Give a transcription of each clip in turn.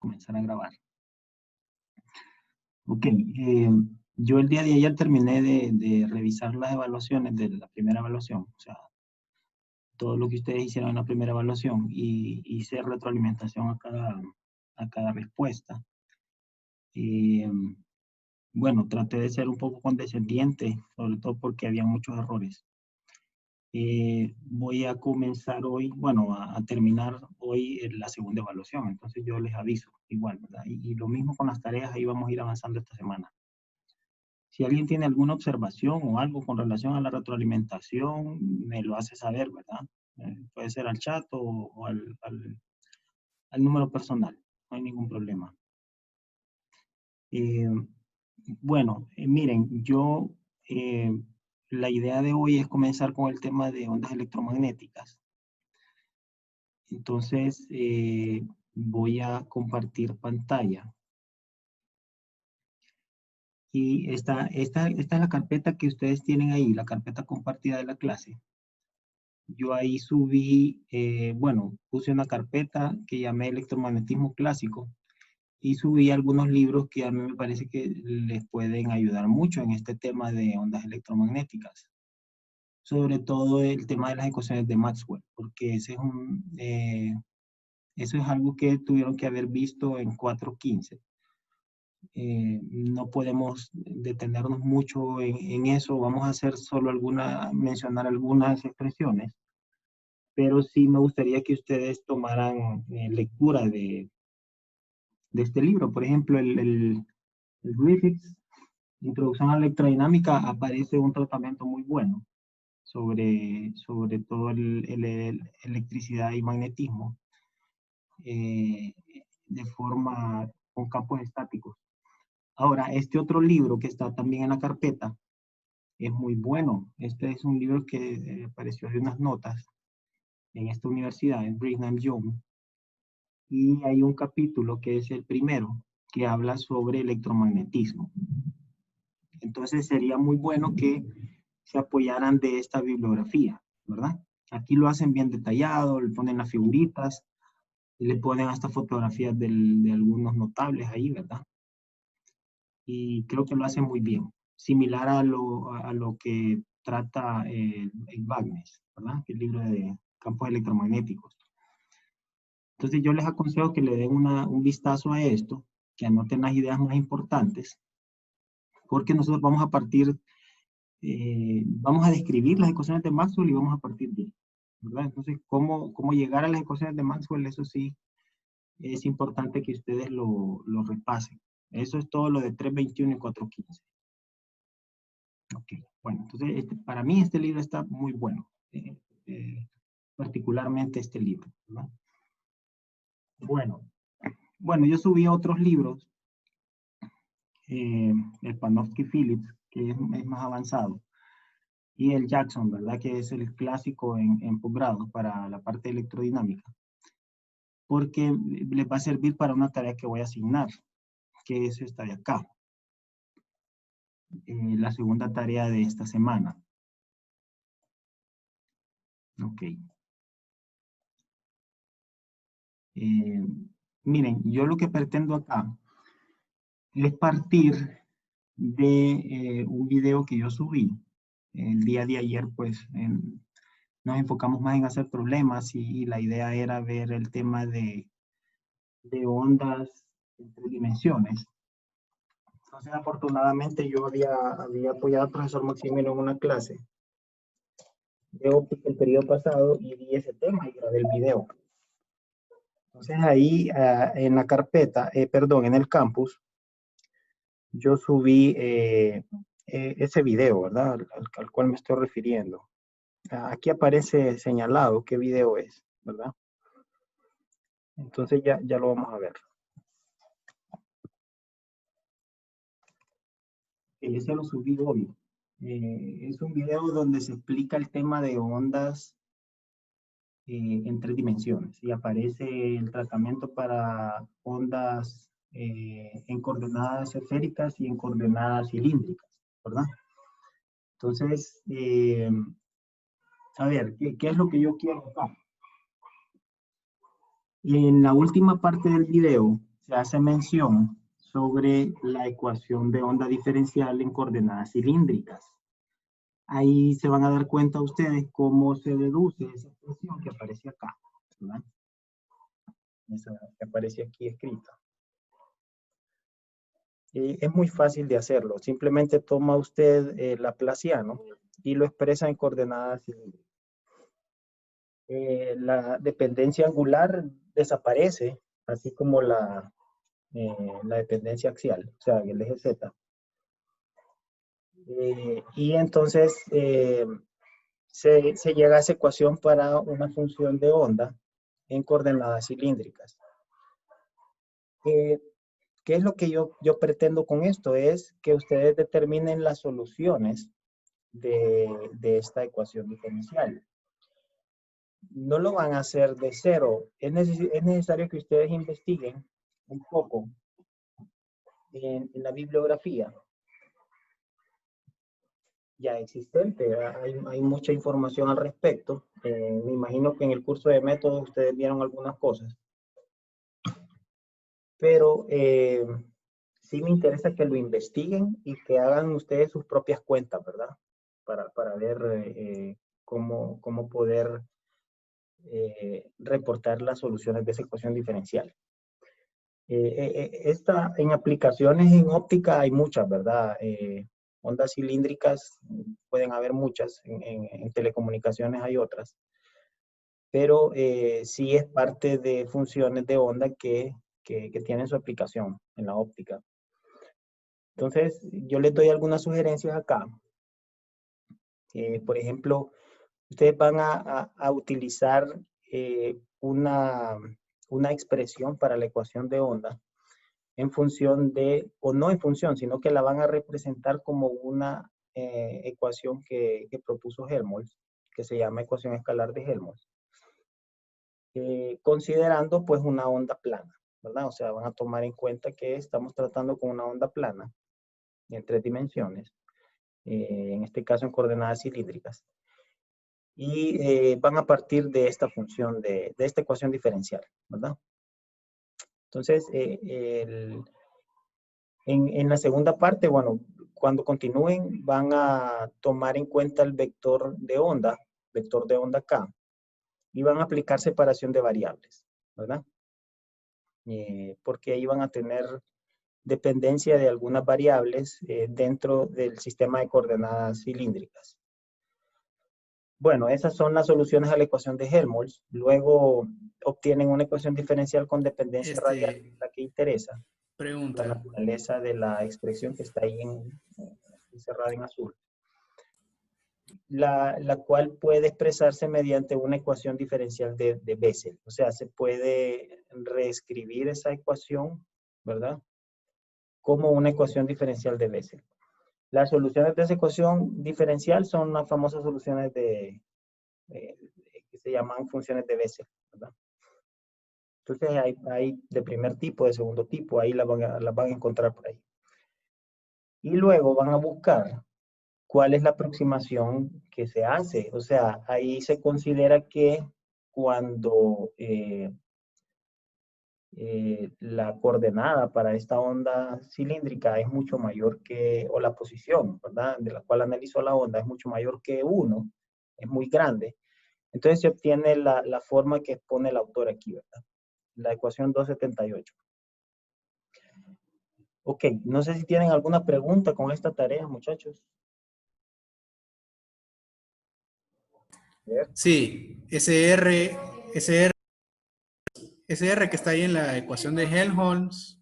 comenzar a grabar. Ok, yo el día de ayer terminé de revisar las evaluaciones de la primera evaluación, o sea, todo lo que ustedes hicieron en la primera evaluación, y hice retroalimentación a cada respuesta. Bueno, traté de ser un poco condescendiente, sobre todo porque había muchos errores. Voy a comenzar hoy, bueno, a terminar hoy la segunda evaluación, entonces yo les aviso igual, ¿verdad? Y lo mismo con las tareas, ahí vamos a ir avanzando esta semana. Si alguien tiene alguna observación o algo con relación a la retroalimentación, me lo hace saber, ¿verdad? Puede ser al chat o al número personal, no hay ningún problema. Bueno, miren, la idea de hoy es comenzar con el tema de ondas electromagnéticas. Entonces, voy a compartir pantalla. Y esta es la carpeta que ustedes tienen ahí, la carpeta compartida de la clase. Yo ahí subí, bueno, puse una carpeta que llamé Electromagnetismo Clásico y subí algunos libros que a mí me parece que les pueden ayudar mucho en este tema de ondas electromagnéticas. Sobre todo el tema de las ecuaciones de Maxwell, porque eso es algo que tuvieron que haber visto en 4.15. No podemos detenernos mucho en eso, vamos a hacer solo mencionar algunas expresiones, pero sí me gustaría que ustedes tomaran lectura de este libro. Por ejemplo, el Griffiths, Introducción a la Electrodinámica, aparece un tratamiento muy bueno sobre todo electricidad y magnetismo de forma con campos estáticos. Ahora, este otro libro que está también en la carpeta es muy bueno. Este es un libro que apareció de unas notas en esta universidad, en Brigham Young, y hay un capítulo que es el primero, que habla sobre electromagnetismo. Entonces sería muy bueno que se apoyaran de esta bibliografía, ¿verdad? Aquí lo hacen bien detallado, le ponen las figuritas, le ponen hasta fotografías de algunos notables ahí, ¿verdad? Y creo que lo hacen muy bien, similar a lo que trata el Wagner, ¿verdad? El libro de campos electromagnéticos. Entonces yo les aconsejo que le den un vistazo a esto, que anoten las ideas más importantes, porque nosotros vamos a vamos a describir las ecuaciones de Maxwell y vamos a partir de ahí, ¿verdad? Entonces, ¿cómo llegar a las ecuaciones de Maxwell? Eso sí, es importante que ustedes lo repasen. Eso es todo lo de 3.21 y 4.15. Ok, bueno, entonces para mí este libro está muy bueno, particularmente este libro, ¿verdad? Bueno, yo subí otros libros, el Panofsky-Phillips, que es más avanzado, y el Jackson, ¿verdad? Que es el clásico en posgrado para la parte electrodinámica, porque les va a servir para una tarea que voy a asignar, que es esta de acá, la segunda tarea de esta semana. Ok. Miren, yo lo que pretendo acá es partir de un video que yo subí el día de ayer, pues nos enfocamos más en hacer problemas y la idea era ver el tema de ondas en 3 dimensiones. Entonces, afortunadamente, yo había apoyado al profesor Maximiliano en una clase de óptica el periodo pasado y vi ese tema y grabé el video. Entonces, ahí en la carpeta, perdón, en el campus, yo subí ese video, ¿verdad? Al cual me estoy refiriendo. Aquí aparece señalado qué video es, ¿verdad? Entonces ya lo vamos a ver. Ese lo subí hoy. Es un video donde se explica el tema de ondas en 3 dimensiones y aparece el tratamiento para ondas en coordenadas esféricas y en coordenadas cilíndricas, ¿verdad? Entonces, a ver, ¿qué es lo que yo quiero acá? En la última parte del video se hace mención sobre la ecuación de onda diferencial en coordenadas cilíndricas. Ahí se van a dar cuenta ustedes cómo se deduce esa expresión que aparece acá, ¿verdad? Esa que aparece aquí escrita. Es muy fácil de hacerlo. Simplemente toma usted el laplaciano y lo expresa en coordenadas cilíndricas. La dependencia angular desaparece, así como la dependencia axial, o sea, el eje Z. Y entonces se llega a esa ecuación para una función de onda en coordenadas cilíndricas. ¿Qué es lo que yo pretendo con esto? Es que ustedes determinen las soluciones de esta ecuación diferencial. No lo van a hacer de cero. Es necesario que ustedes investiguen un poco en la bibliografía ya existente. Hay mucha información al respecto. Me imagino que en el curso de métodos ustedes vieron algunas cosas. Pero sí me interesa que lo investiguen y que hagan ustedes sus propias cuentas, ¿verdad? Para ver cómo poder reportar las soluciones de esa ecuación diferencial. En aplicaciones en óptica hay muchas, ¿verdad? Ondas cilíndricas pueden haber muchas, en telecomunicaciones hay otras, pero sí es parte de funciones de onda que tienen su aplicación en la óptica. Entonces, yo les doy algunas sugerencias acá. Por ejemplo, ustedes van a utilizar una expresión para la ecuación de onda en función de, o no en función, sino que la van a representar como una ecuación que propuso Helmholtz, que se llama ecuación escalar de Helmholtz, considerando pues una onda plana, ¿verdad? O sea, van a tomar en cuenta que estamos tratando con una onda plana en 3 dimensiones, en este caso en coordenadas cilíndricas, y van a partir de esta función, de esta ecuación diferencial, ¿verdad? Entonces, en la segunda parte, bueno, cuando continúen van a tomar en cuenta el vector de onda K, y van a aplicar separación de variables, ¿verdad? Porque ahí van a tener dependencia de algunas variables dentro del sistema de coordenadas cilíndricas. Bueno, esas son las soluciones a la ecuación de Helmholtz. Luego obtienen una ecuación diferencial con dependencia radial, la que interesa. La Pregunta. naturaleza de la expresión que está ahí encerrada en azul. La cual puede expresarse mediante una ecuación diferencial de Bessel. O sea, se puede reescribir esa ecuación, ¿verdad? Como una ecuación diferencial de Bessel. Las soluciones de esa ecuación diferencial son las famosas soluciones que se llaman funciones de Bessel, ¿verdad? Entonces hay de primer tipo, de segundo tipo, ahí las van a encontrar por ahí. Y luego van a buscar cuál es la aproximación que se hace. O sea, ahí se considera que cuando la coordenada para esta onda cilíndrica es mucho mayor que, o la posición, ¿verdad? De la cual analizó la onda es mucho mayor que 1, es muy grande. Entonces se obtiene la forma que expone el autor aquí, ¿verdad? La ecuación 278. Ok, no sé si tienen alguna pregunta con esta tarea, muchachos. Sí, SR que está ahí en la ecuación de Helmholtz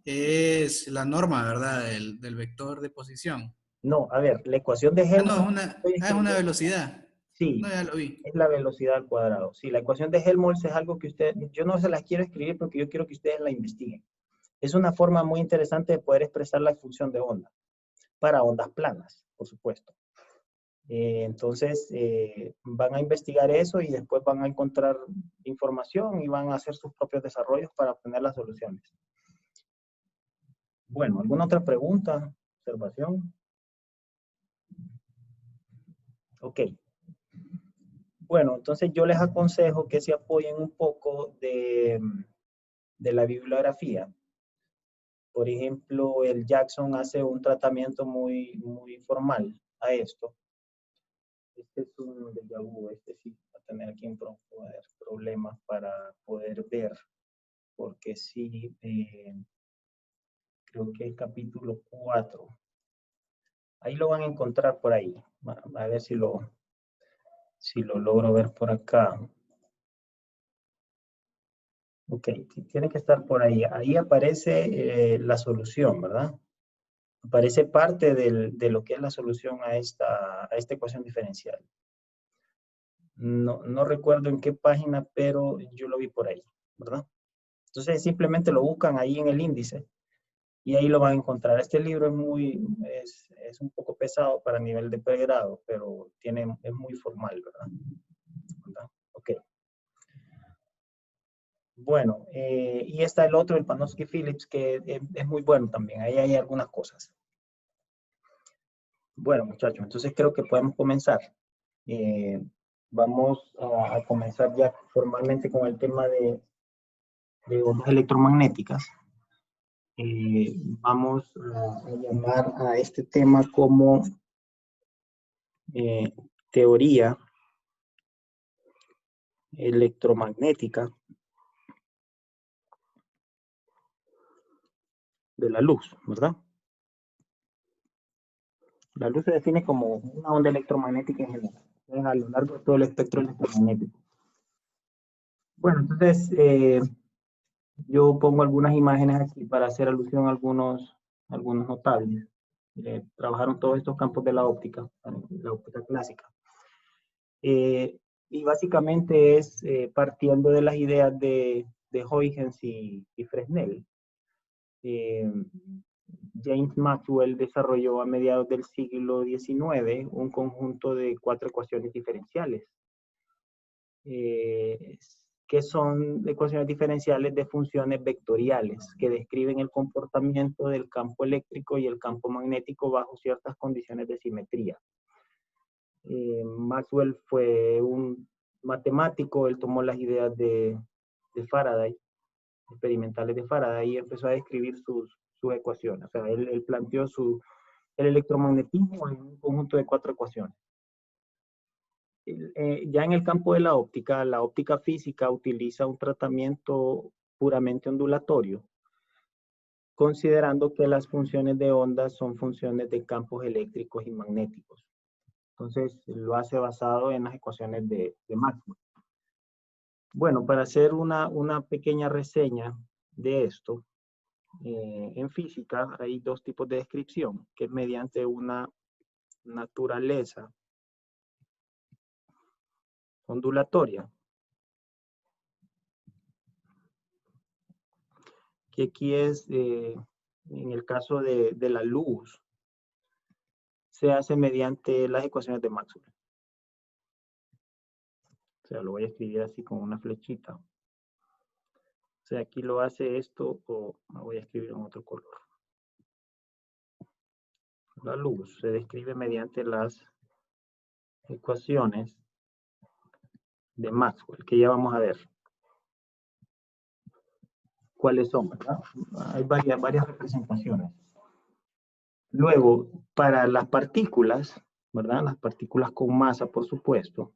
es la norma, ¿verdad? Del vector de posición. No, a ver, la ecuación de Ah, no, Helmholtz, estoy es una escribiendo. velocidad. No, Sí, ya lo vi. es la velocidad al cuadrado. Sí, la ecuación de Helmholtz es algo que yo no se las quiero escribir porque yo quiero que ustedes la investiguen. Es una forma muy interesante de poder expresar la función de onda, para ondas planas, por supuesto. Entonces, van a investigar eso y después van a encontrar información y van a hacer sus propios desarrollos para obtener las soluciones. Bueno, ¿alguna otra pregunta, observación? Ok. Bueno, entonces yo les aconsejo que se apoyen un poco de la bibliografía. Por ejemplo, el Jackson hace un tratamiento muy formal a esto. Este es un déjà vu, este sí va a tener aquí un problemas para poder ver, porque sí, creo que es capítulo 4. Ahí lo van a encontrar por ahí. A ver si lo logro ver por acá. Ok, tiene que estar por ahí. Ahí aparece la solución, ¿verdad? Aparece parte de lo que es la solución a esta ecuación diferencial. No recuerdo en qué página, pero yo lo vi por ahí, ¿verdad? Entonces simplemente lo buscan ahí en el índice y ahí lo van a encontrar. Este libro es un poco pesado para nivel de pregrado, pero es muy formal, ¿verdad? Ok. Bueno, y está el otro, el Panofsky-Phillips, que es muy bueno también. Ahí hay algunas cosas. Bueno, muchachos, entonces creo que podemos comenzar. Vamos a comenzar ya formalmente con el tema de ondas electromagnéticas. Vamos a llamar a este tema como teoría electromagnética de la luz, ¿verdad? La luz se define como una onda electromagnética en general, a lo largo de todo el espectro electromagnético. Bueno, entonces yo pongo algunas imágenes aquí para hacer alusión a algunos notables. Trabajaron todos estos campos de la óptica clásica. Y básicamente es partiendo de las ideas de Huygens y Fresnel. James Maxwell desarrolló a mediados del siglo XIX un conjunto de 4 ecuaciones diferenciales, que son ecuaciones diferenciales de funciones vectoriales, que describen el comportamiento del campo eléctrico y el campo magnético bajo ciertas condiciones de simetría. Maxwell fue un matemático, él tomó las ideas de Faraday, experimentales de Faraday, y empezó a describir sus ecuaciones. O sea, él planteó el electromagnetismo en un conjunto de 4 ecuaciones. Ya en el campo de la óptica física utiliza un tratamiento puramente ondulatorio, considerando que las funciones de ondas son funciones de campos eléctricos y magnéticos. Entonces, lo hace basado en las ecuaciones de Maxwell. Bueno, para hacer una pequeña reseña de esto, en física hay 2 tipos de descripción, que es mediante una naturaleza ondulatoria, que aquí es, en el caso de la luz, se hace mediante las ecuaciones de Maxwell. O sea, lo voy a escribir así con una flechita. O sea, aquí lo hace esto, o lo voy a escribir en otro color. La luz se describe mediante las ecuaciones de Maxwell, que ya vamos a ver cuáles son, ¿verdad? Hay varias representaciones. Luego, para las partículas, ¿verdad? Las partículas con masa, por supuesto.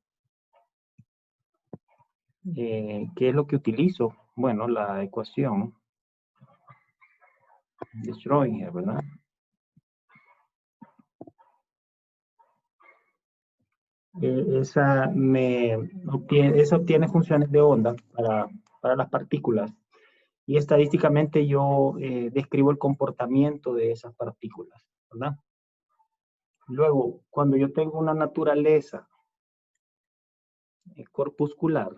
¿Qué es lo que utilizo? Bueno, la ecuación de Schrödinger, ¿verdad? Esa obtiene funciones de onda para las partículas. Y estadísticamente yo describo el comportamiento de esas partículas, ¿verdad? Luego, cuando yo tengo una naturaleza corpuscular,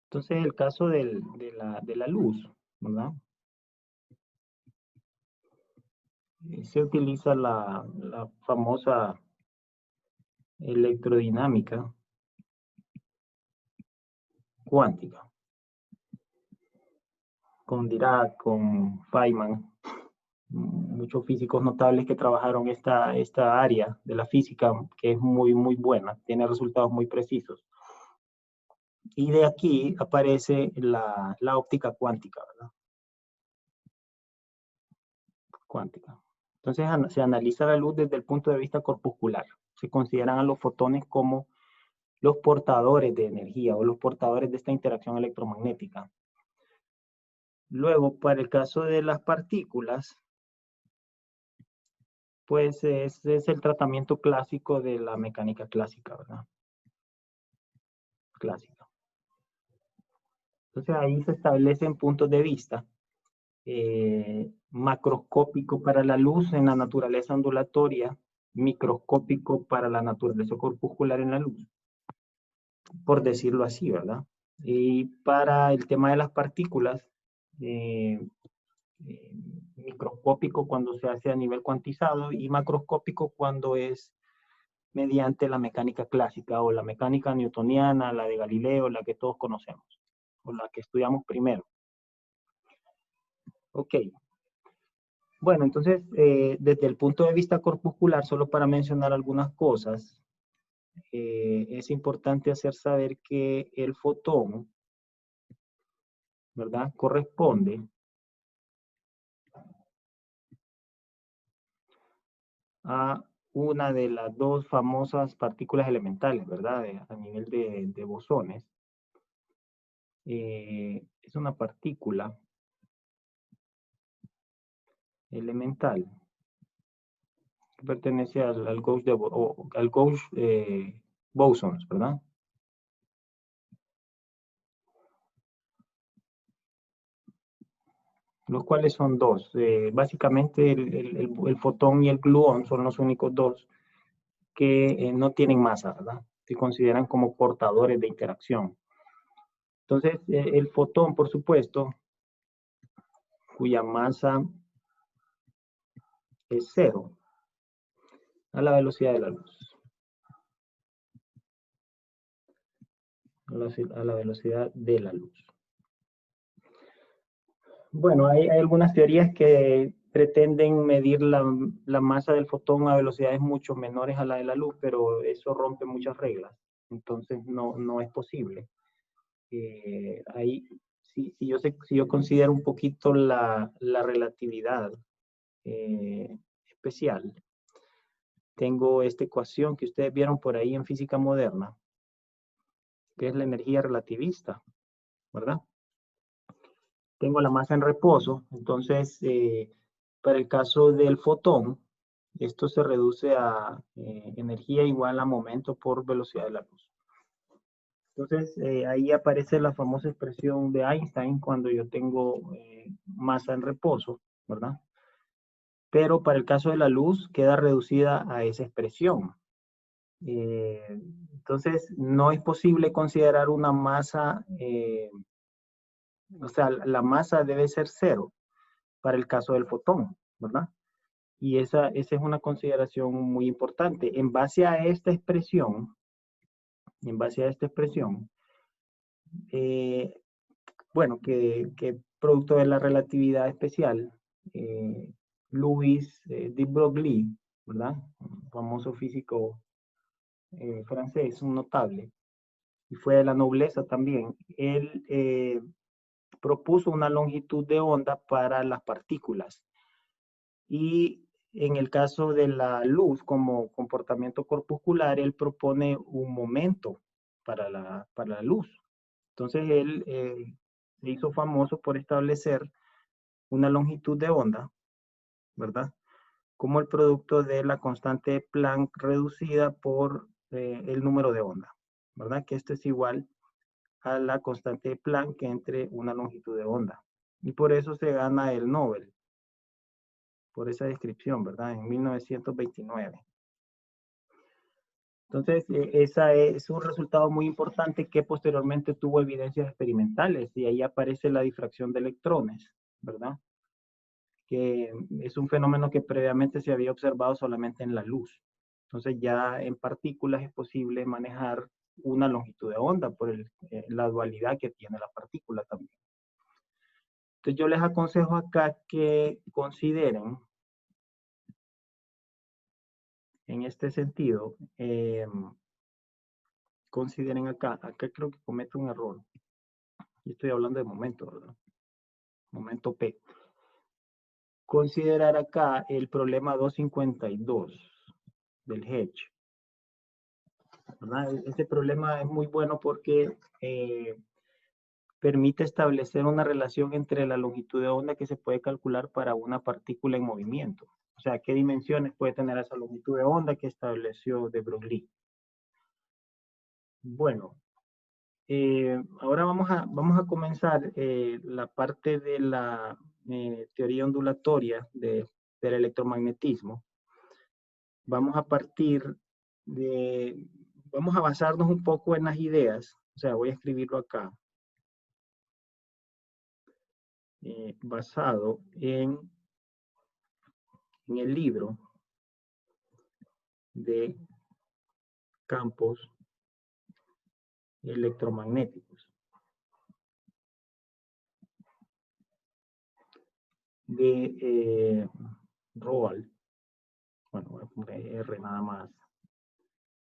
entonces el caso de la luz, ¿verdad? Se utiliza la famosa electrodinámica cuántica, con Dirac, con Feynman, muchos físicos notables que trabajaron esta área de la física, que es muy, muy buena, tiene resultados muy precisos. Y de aquí aparece la óptica cuántica, ¿verdad? Cuántica. Entonces se analiza la luz desde el punto de vista corpuscular. Se consideran a los fotones como los portadores de energía o los portadores de esta interacción electromagnética. Luego, para el caso de las partículas, pues ese es el tratamiento clásico de la mecánica clásica, ¿verdad? Clásica. Entonces ahí se establecen puntos de vista. Macroscópico para la luz en la naturaleza ondulatoria, microscópico para la naturaleza corpuscular en la luz, por decirlo así, ¿verdad? Y para el tema de las partículas, microscópico cuando se hace a nivel cuantizado y macroscópico cuando es mediante la mecánica clásica o la mecánica newtoniana, la de Galileo, la que todos conocemos, o la que estudiamos primero. Ok. Bueno, entonces, desde el punto de vista corpuscular, solo para mencionar algunas cosas, es importante hacer saber que el fotón, ¿verdad? Corresponde a una de las dos famosas partículas elementales, ¿verdad? A nivel de bosones. Es una partícula elemental que pertenece al gauge, al gauge bosons, ¿verdad? Los cuales son dos. Básicamente el fotón y el gluón son los únicos dos que no tienen masa, ¿verdad? Se consideran como portadores de interacción. Entonces, el fotón, por supuesto, cuya masa es cero a la velocidad de la luz. A la velocidad de la luz. Bueno, hay algunas teorías que pretenden medir la masa del fotón a velocidades mucho menores a la de la luz, pero eso rompe muchas reglas. Entonces, no es posible. Ahí, si yo considero un poquito la relatividad especial, tengo esta ecuación que ustedes vieron por ahí en física moderna, que es la energía relativista, ¿verdad? Tengo la masa en reposo, entonces para el caso del fotón, esto se reduce a energía igual a momento por velocidad de la luz. Entonces ahí aparece la famosa expresión de Einstein cuando yo tengo masa en reposo, ¿verdad? Pero para el caso de la luz queda reducida a esa expresión. Entonces no es posible considerar una masa, o sea, la masa debe ser cero para el caso del fotón, ¿verdad? Y esa es una consideración muy importante. En base a esta expresión, bueno, que producto de la relatividad especial, Louis de Broglie, ¿verdad? Un famoso físico francés, un notable, y fue de la nobleza también. Él propuso una longitud de onda para las partículas. Y en el caso de la luz como comportamiento corpuscular, él propone un momento para la luz. Entonces él se hizo famoso por establecer una longitud de onda, ¿verdad? Como el producto de la constante Planck reducida por el número de onda, ¿verdad? Que esto es igual a la constante de Planck entre una longitud de onda. Y por eso se gana el Nobel, por esa descripción, ¿verdad? En 1929. Entonces, ese es un resultado muy importante que posteriormente tuvo evidencias experimentales y ahí aparece la difracción de electrones, ¿verdad? Que es un fenómeno que previamente se había observado solamente en la luz. Entonces, ya en partículas es posible manejar una longitud de onda por la dualidad que tiene la partícula también. Entonces yo les aconsejo acá que consideren, en este sentido, consideren acá creo que cometo un error. Y estoy hablando de momento, ¿verdad? Momento P. Considerar acá el problema 252 del hedge, ¿verdad? Este problema es muy bueno porque permite establecer una relación entre la longitud de onda que se puede calcular para una partícula en movimiento. O sea, qué dimensiones puede tener esa longitud de onda que estableció de Broglie. Bueno, ahora vamos a comenzar la parte de la teoría ondulatoria del electromagnetismo. Vamos a basarnos un poco en las ideas, o sea, voy a escribirlo acá, basado en el libro de campos electromagnéticos de Roald, bueno, voy a poner R nada más,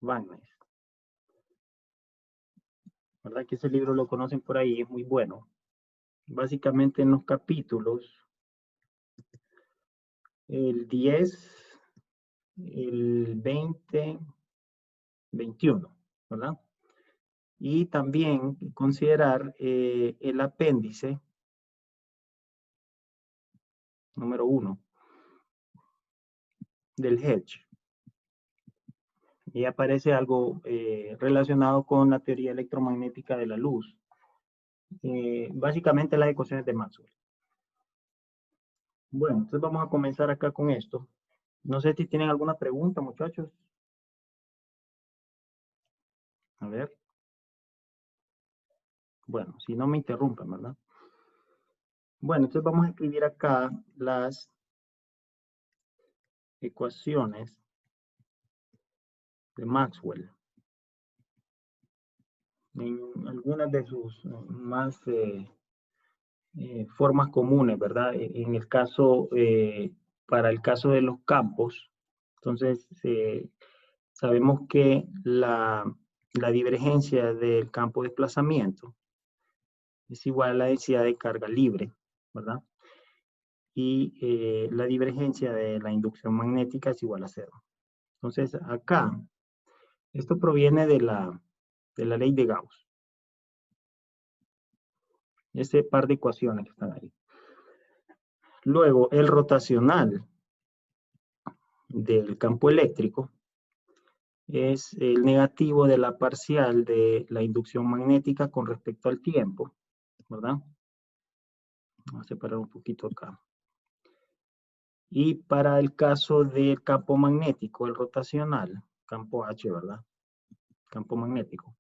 Wagner, ¿verdad? Que ese libro lo conocen por ahí, es muy bueno. Básicamente en los capítulos, el 10, el 20, 21, ¿verdad? Y también considerar el apéndice número 1 del hedge. Y aparece algo relacionado con la teoría electromagnética de la luz. Básicamente las ecuaciones de Maxwell. Bueno, entonces vamos a comenzar acá con esto. No sé si tienen alguna pregunta, muchachos. A ver. Bueno, si no me interrumpen, ¿verdad? Bueno, entonces vamos a escribir acá las ecuaciones de Maxwell. En algunas de sus más formas comunes, ¿verdad? En el caso, para el caso de los campos, entonces sabemos que la divergencia del campo de desplazamiento es igual a la densidad de carga libre, ¿verdad? Y la divergencia de la inducción magnética es igual a 0. Entonces, acá, esto proviene de la ley de Gauss. Ese par de ecuaciones que están ahí. Luego, el rotacional del campo eléctrico es el negativo de la parcial de la inducción magnética con respecto al tiempo, ¿verdad? Vamos a separar un poquito acá. Y para el caso del campo magnético, el rotacional, campo H, ¿verdad? Campo magnético,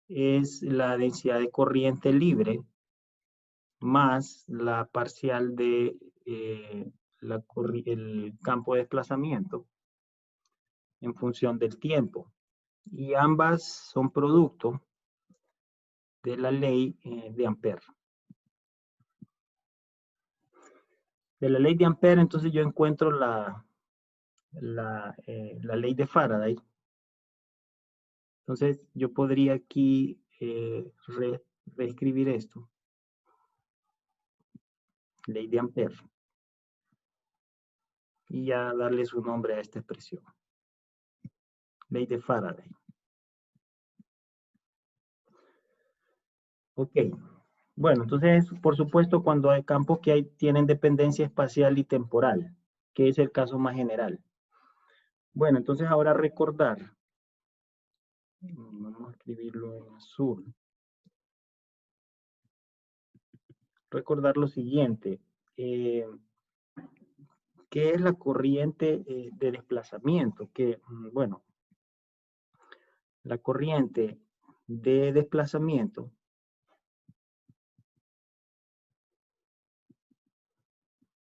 es la densidad de corriente libre más la parcial de el campo de desplazamiento en función del tiempo. Y ambas son producto de la ley de Ampère. De la ley de Ampère, entonces yo encuentro la ley de Faraday. Entonces yo podría aquí reescribir esto. Ley de Ampère. Y ya darle su nombre a esta expresión. Ley de Faraday. Ok. Bueno, entonces, por supuesto, cuando hay campos que tienen dependencia espacial y temporal, que es el caso más general. Bueno, entonces ahora recordar. Vamos a escribirlo en azul. Recordar lo siguiente. ¿Qué es la corriente de desplazamiento? Que, bueno, la corriente de desplazamiento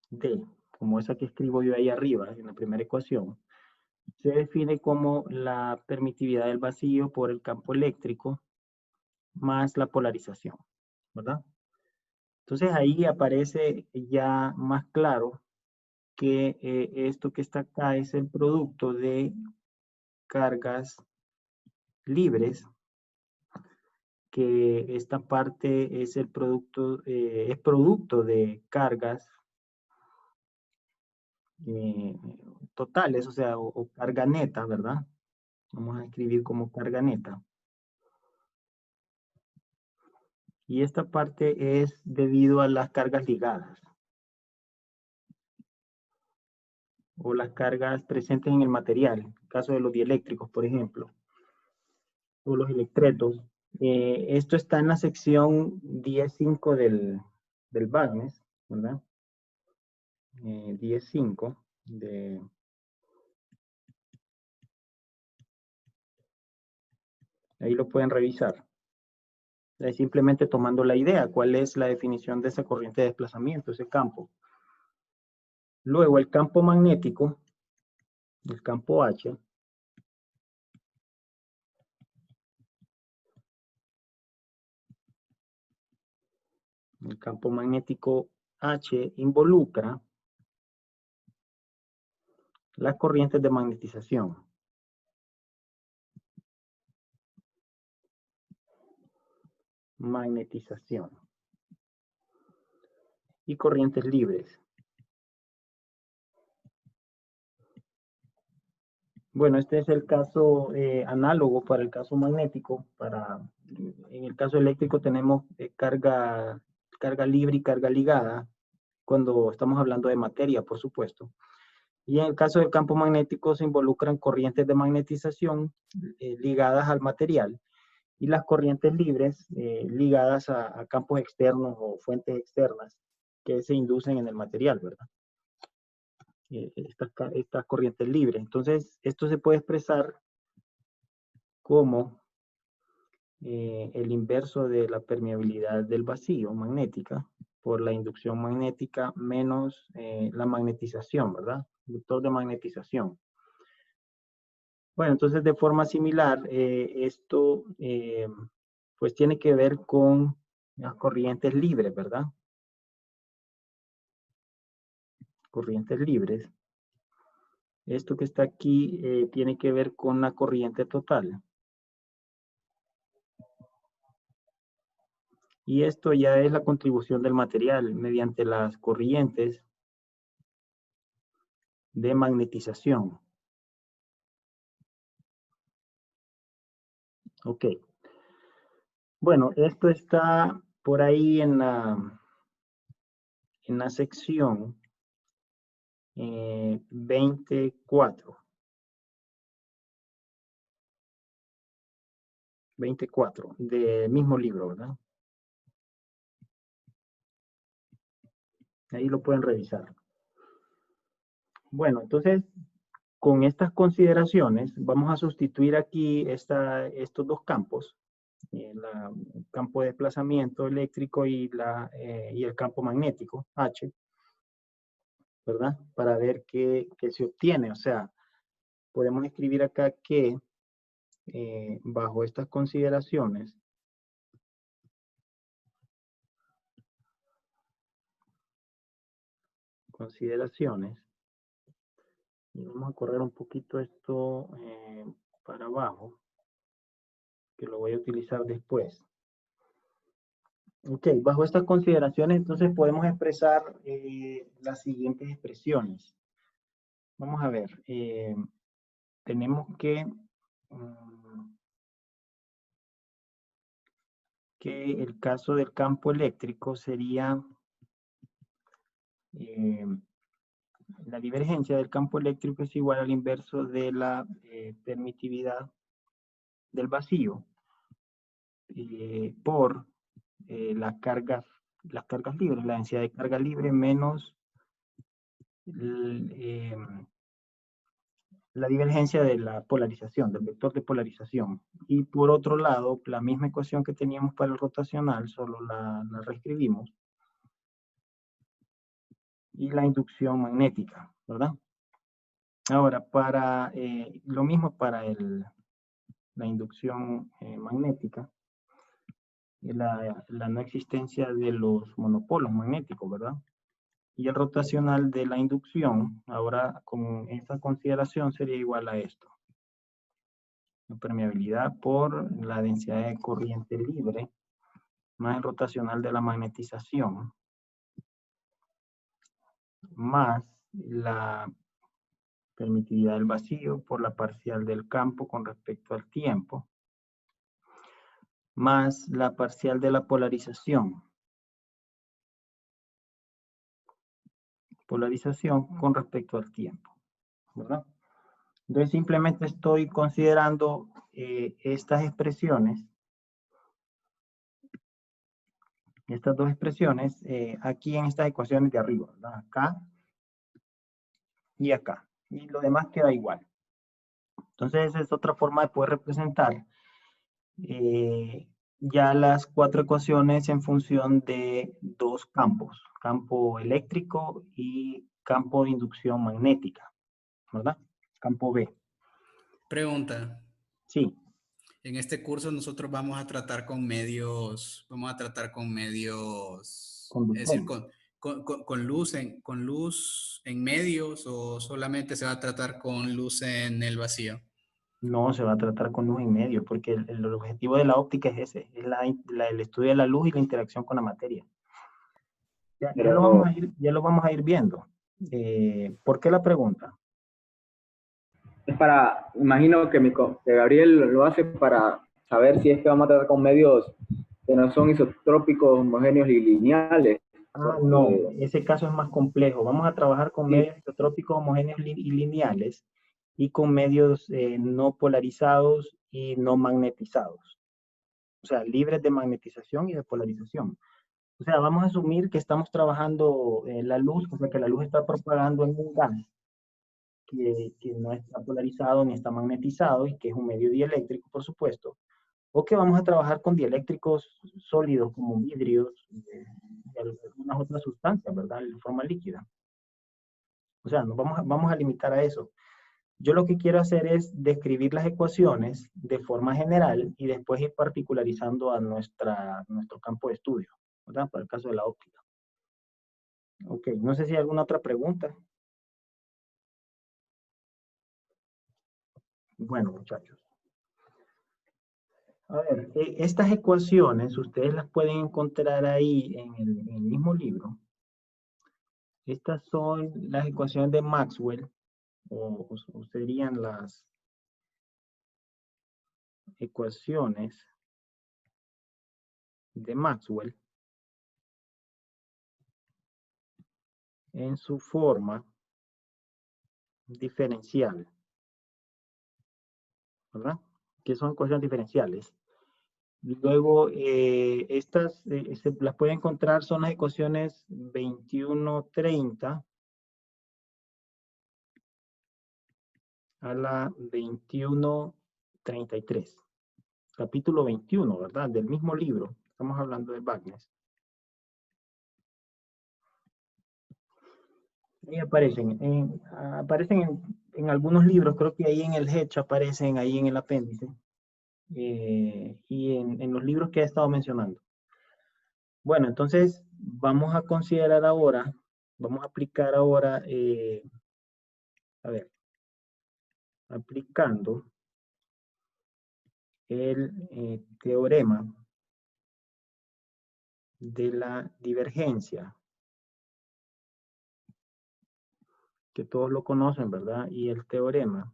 D, como esa que escribo yo ahí arriba, en la primera ecuación, se define como la permitividad del vacío por el campo eléctrico más la polarización, ¿verdad? Entonces ahí aparece ya más claro que esto que está acá es el producto de cargas libres, que esta parte es el producto, es producto de cargas eh, totales, o sea, o carga neta, ¿verdad? Vamos a escribir como carga neta. Y esta parte es debido a las cargas ligadas o las cargas presentes en el material, en el caso de los dieléctricos, por ejemplo, o los electretos. Esto está en la sección 10.5 del BACMES, ¿verdad? 10.5 de... Ahí lo pueden revisar. Simplemente tomando la idea, cuál es la definición de esa corriente de desplazamiento, ese campo. Luego el campo magnético, el campo H, el campo magnético H involucra las corrientes de magnetización. Magnetización. Y corrientes libres. Bueno, este es el caso análogo para el caso magnético. En el caso eléctrico tenemos carga libre y carga ligada, cuando estamos hablando de materia, por supuesto. Y en el caso del campo magnético se involucran corrientes de magnetización ligadas al material y las corrientes libres ligadas a campos externos o fuentes externas que se inducen en el material, ¿verdad? Estas corrientes libres. Entonces, esto se puede expresar como el inverso de la permeabilidad del vacío magnética por la inducción magnética menos la magnetización, ¿verdad? Vector de magnetización. Bueno, entonces de forma similar, esto pues tiene que ver con las corrientes libres, ¿verdad? Corrientes libres. Esto que está aquí tiene que ver con la corriente total. Y esto ya es la contribución del material mediante las corrientes de magnetización. Ok. Bueno, esto está por ahí en la sección 24. 24 del mismo libro, ¿verdad? Ahí lo pueden revisar. Bueno, entonces, con estas consideraciones, vamos a sustituir aquí estos dos campos, el campo de desplazamiento eléctrico y el campo magnético, H, ¿verdad? Para ver qué se obtiene. O sea, podemos escribir acá que bajo estas consideraciones, y vamos a correr un poquito esto para abajo, que lo voy a utilizar después. Ok, bajo estas consideraciones entonces podemos expresar las siguientes expresiones. Vamos a ver, tenemos que el caso del campo eléctrico sería la divergencia del campo eléctrico es igual al inverso de la permitividad del vacío por las cargas libres, la densidad de carga libre menos la divergencia de la polarización, del vector de polarización. Y por otro lado, la misma ecuación que teníamos para el rotacional, solo la reescribimos. Y la inducción magnética, ¿verdad? Ahora, lo mismo para la inducción magnética. la no existencia de los monopolos magnéticos, ¿verdad? Y el rotacional de la inducción, ahora con esta consideración sería igual a esto. La permeabilidad por la densidad de corriente libre más el rotacional de la magnetización más la permitividad del vacío por la parcial del campo con respecto al tiempo más la parcial de la polarización con respecto al tiempo, ¿verdad? Entonces simplemente estoy considerando estas expresiones, estas dos expresiones, aquí en estas ecuaciones de arriba, ¿verdad? Acá y acá. Y lo demás queda igual. Entonces esa es otra forma de poder representar ya las cuatro ecuaciones en función de dos campos, campo eléctrico y campo de inducción magnética, ¿verdad? Campo B. Pregunta. Sí. En este curso nosotros vamos a tratar con medios, es decir, Conductores. con luz en medios, o solamente se va a tratar con luz en el vacío. No, se va a tratar con luz en medio, porque el objetivo de la óptica es ese, es el estudio de la luz y la interacción con la materia. Ya lo vamos a ir viendo. ¿Por qué la pregunta? Es para, imagino que, que Gabriel lo hace para saber si es que vamos a tratar con medios que no son isotrópicos, homogéneos y lineales. Ah, no, Porque, ese caso es más complejo. Vamos a trabajar con sí, medios isotrópicos homogéneos y lineales y con medios no polarizados y no magnetizados. O sea, libres de magnetización y de polarización. O sea, vamos a asumir que estamos trabajando la luz, o sea, que la luz está propagando en un gas que no está polarizado ni está magnetizado y que es un medio dieléctrico, por supuesto. O que vamos a trabajar con dieléctricos sólidos como vidrios y algunas otras sustancias, ¿verdad? En forma líquida. O sea, nos vamos a limitar a eso. Yo lo que quiero hacer es describir las ecuaciones de forma general y después ir particularizando a nuestro campo de estudio, ¿verdad? Para el caso de la óptica. Ok, no sé si hay alguna otra pregunta. Bueno, muchachos. A ver, estas ecuaciones ustedes las pueden encontrar ahí en el mismo libro. Estas son las ecuaciones de Maxwell, o serían las ecuaciones de Maxwell en su forma diferencial, ¿verdad? Que son ecuaciones diferenciales. Luego, estas se las puede encontrar, son las ecuaciones 2130 a la 2133. Capítulo 21, ¿verdad? Del mismo libro. Estamos hablando de Bagnes. Ahí aparecen en algunos libros, creo que ahí en el Hedge aparecen ahí en el apéndice. Y en los libros que he estado mencionando. Bueno, entonces vamos a considerar ahora, vamos a aplicar ahora, a ver, aplicando el teorema de la divergencia, que todos lo conocen, ¿verdad? Y el teorema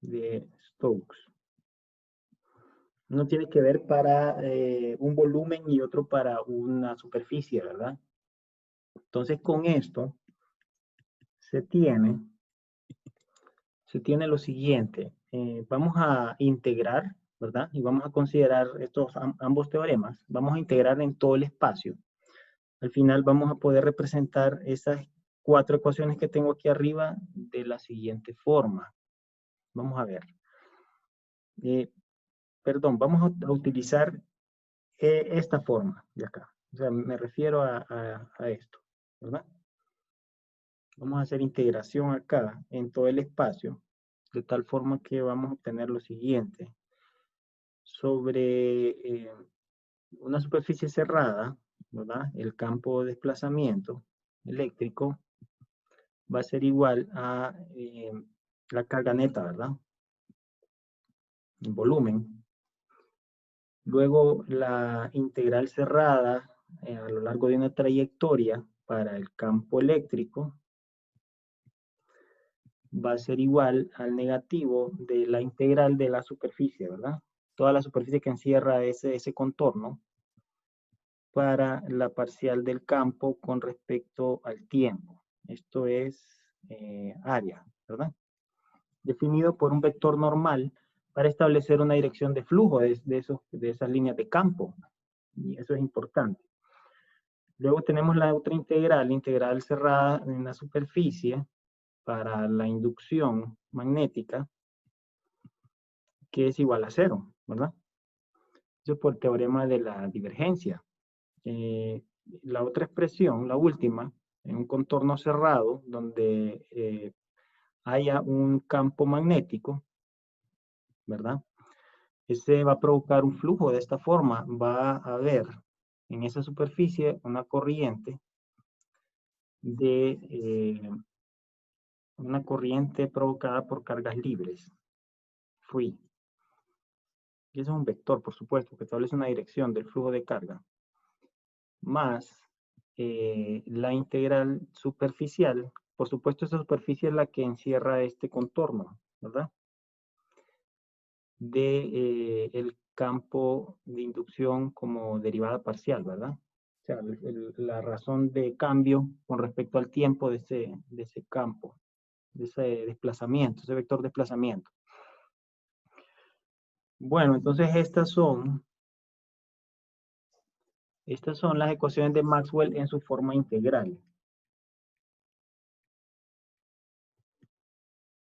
de Stokes. Uno tiene que ver para un volumen y otro para una superficie, ¿verdad? Entonces con esto se tiene lo siguiente. Vamos a integrar, ¿verdad? Y vamos a considerar estos ambos teoremas. Vamos a integrar en todo el espacio. Al final vamos a poder representar esas cuatro ecuaciones que tengo aquí arriba de la siguiente forma. Vamos a ver. Perdón, vamos a utilizar esta forma de acá. O sea, me refiero a esto, ¿verdad? Vamos a hacer integración acá en todo el espacio, de tal forma que vamos a obtener lo siguiente. sobre una superficie cerrada, ¿verdad? El campo de desplazamiento eléctrico va a ser igual a la carga neta, ¿verdad? El volumen. Luego la integral cerrada a lo largo de una trayectoria para el campo eléctrico va a ser igual al negativo de la integral de la superficie, ¿verdad? Toda la superficie que encierra ese contorno para la parcial del campo con respecto al tiempo. Esto es área, ¿verdad? Definido por un vector normal para establecer una dirección de flujo de esas líneas de campo. Y eso es importante. Luego tenemos la otra integral cerrada en la superficie para la inducción magnética, que es igual a 0, ¿verdad? Eso es por el teorema de la divergencia. La otra expresión, la última, en un contorno cerrado donde haya un campo magnético, ¿verdad? Ese va a provocar un flujo de esta forma. Va a haber en esa superficie una corriente una corriente provocada por cargas libres, free. Y eso es un vector, por supuesto, que establece una dirección del flujo de carga, más la integral superficial. Por supuesto, esa superficie es la que encierra este contorno, ¿verdad? El campo de inducción como derivada parcial, ¿verdad? O sea, la razón de cambio con respecto al tiempo de ese campo, de ese desplazamiento, ese vector desplazamiento. Bueno, entonces estas son las ecuaciones de Maxwell en su forma integral.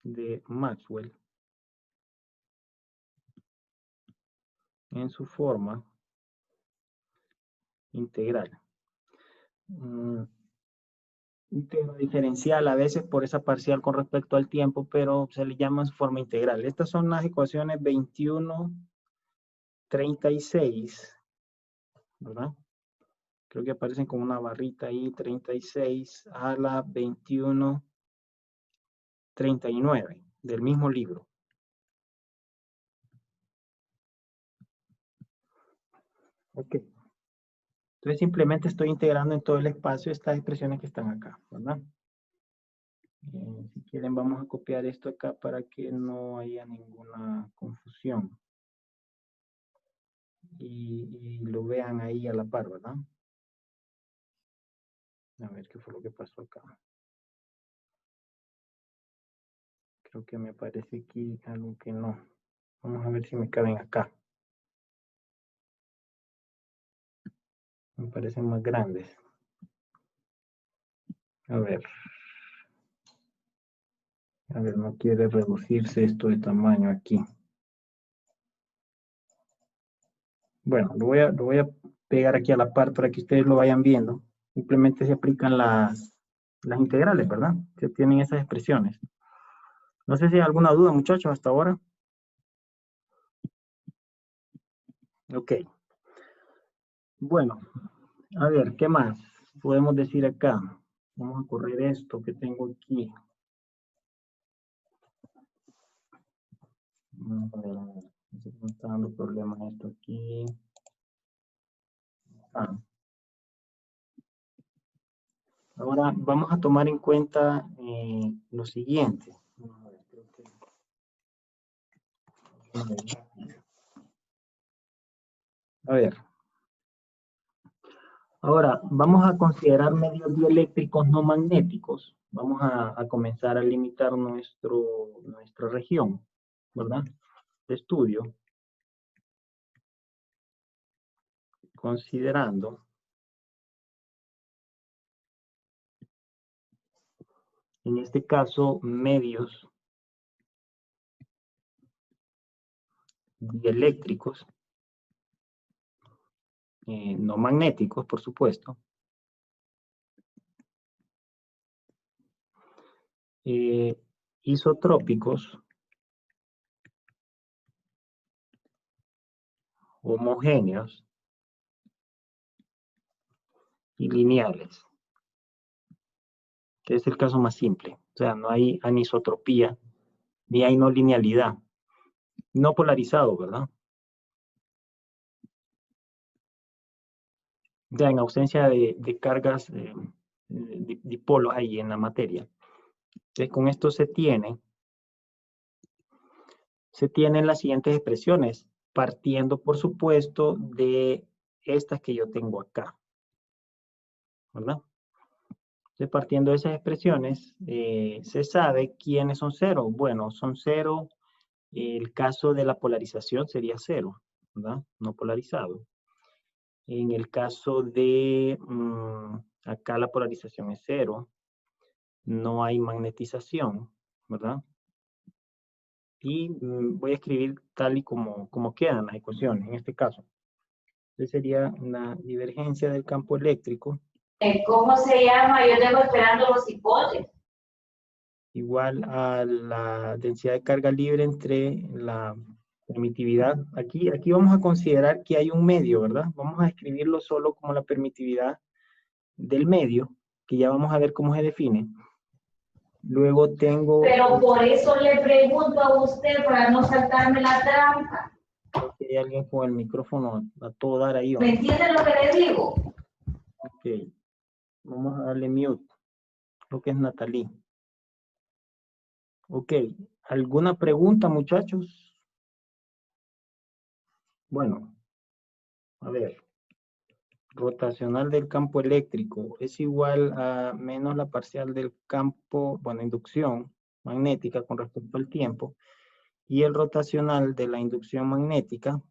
De Maxwell en su forma integral. Integral diferencial a veces por esa parcial con respecto al tiempo, pero se le llama su forma integral. Estas son las ecuaciones 21, 36, ¿verdad? Creo que aparecen con una barrita ahí, 36 a la 21, 39, del mismo libro. Ok. Entonces simplemente estoy integrando en todo el espacio estas expresiones que están acá, ¿verdad? Si quieren vamos a copiar esto acá para que no haya ninguna confusión. Y lo vean ahí a la par, ¿verdad? A ver qué fue lo que pasó acá. Creo que me aparece aquí algo que no. Vamos a ver si me caben acá. Me parecen más grandes. A ver, no quiere reducirse esto de tamaño aquí. Bueno, lo voy a pegar aquí a la par para que ustedes lo vayan viendo. Simplemente se aplican las integrales, ¿verdad? Que tienen esas expresiones. No sé si hay alguna duda, muchachos, hasta ahora. Ok. Bueno, a ver, ¿qué más podemos decir acá? Vamos a correr esto que tengo aquí. A ver, me está dando problemas esto aquí. Ahora vamos a tomar en cuenta lo siguiente. A ver. Ahora, vamos a considerar medios dieléctricos no magnéticos. Vamos a comenzar a limitar nuestra región, ¿verdad? De estudio. Considerando en este caso medios dieléctricos, no magnéticos, por supuesto, isotrópicos homogéneos y lineales, que es el caso más simple. O sea, no hay anisotropía, ni hay no linealidad. No polarizado, ¿verdad? Ya en ausencia de cargas dipolos ahí en la materia. Entonces, con esto se tienen las siguientes expresiones, partiendo, por supuesto, de estas que yo tengo acá, ¿verdad? Entonces, partiendo de esas expresiones, se sabe quiénes son cero. Bueno, son cero, el caso de la polarización sería cero, ¿verdad? No polarizado. En el caso de, acá la polarización es cero, no hay magnetización, ¿verdad? Y voy a escribir tal y como quedan las ecuaciones en este caso. Entonces sería una divergencia del campo eléctrico. ¿Cómo se llama? Yo tengo esperando los hipotes. Igual a la densidad de carga libre entre la permitividad. Aquí vamos a considerar que hay un medio, ¿verdad? Vamos a escribirlo solo como la permitividad del medio, que ya vamos a ver cómo se define. Luego tengo... Pero por eso le pregunto a usted, para no saltarme la trampa. Creo que hay alguien con el micrófono a todo dar ahí. ¿Me entiende lo que le digo? Ok. Vamos a darle mute. Creo que es Natalie. Ok. ¿Alguna pregunta, muchachos? Bueno. A ver. Rotacional del campo eléctrico es igual a menos la parcial del campo, bueno, inducción magnética con respecto al tiempo. Y el rotacional de la inducción magnética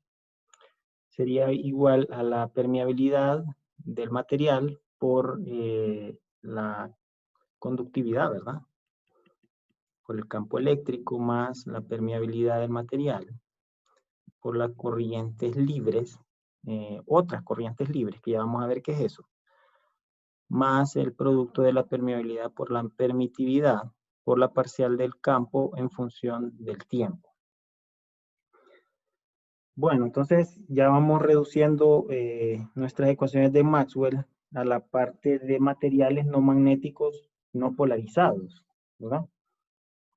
sería igual a la permeabilidad del material por la conductividad, ¿verdad? Por el campo eléctrico más la permeabilidad del material por las corrientes libres, otras corrientes libres, que ya vamos a ver qué es eso, más el producto de la permeabilidad por la permitividad por la parcial del campo en función del tiempo. Bueno, entonces ya vamos reduciendo nuestras ecuaciones de Maxwell a la parte de materiales no magnéticos no polarizados, ¿verdad?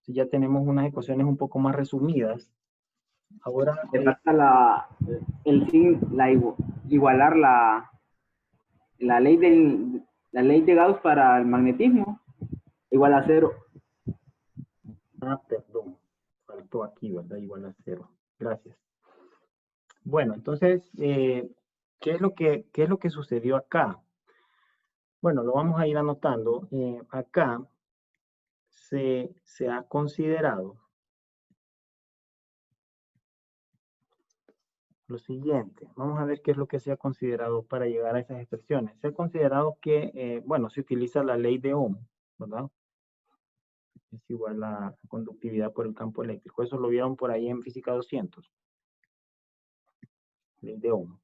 Ya tenemos unas ecuaciones un poco más resumidas. Ahora... Le falta igualar la ley de Gauss para el magnetismo, igual a cero. Perdón, faltó aquí, ¿verdad? Igual a cero. Gracias. Bueno, entonces, ¿qué es lo que sucedió acá? Bueno, lo vamos a ir anotando. Acá se ha considerado lo siguiente. Vamos a ver qué es lo que se ha considerado para llegar a esas expresiones. Se ha considerado que, bueno, se utiliza la ley de Ohm, ¿verdad? Es igual a la conductividad por el campo eléctrico. Eso lo vieron por ahí en Física 200. Ley de Ohm.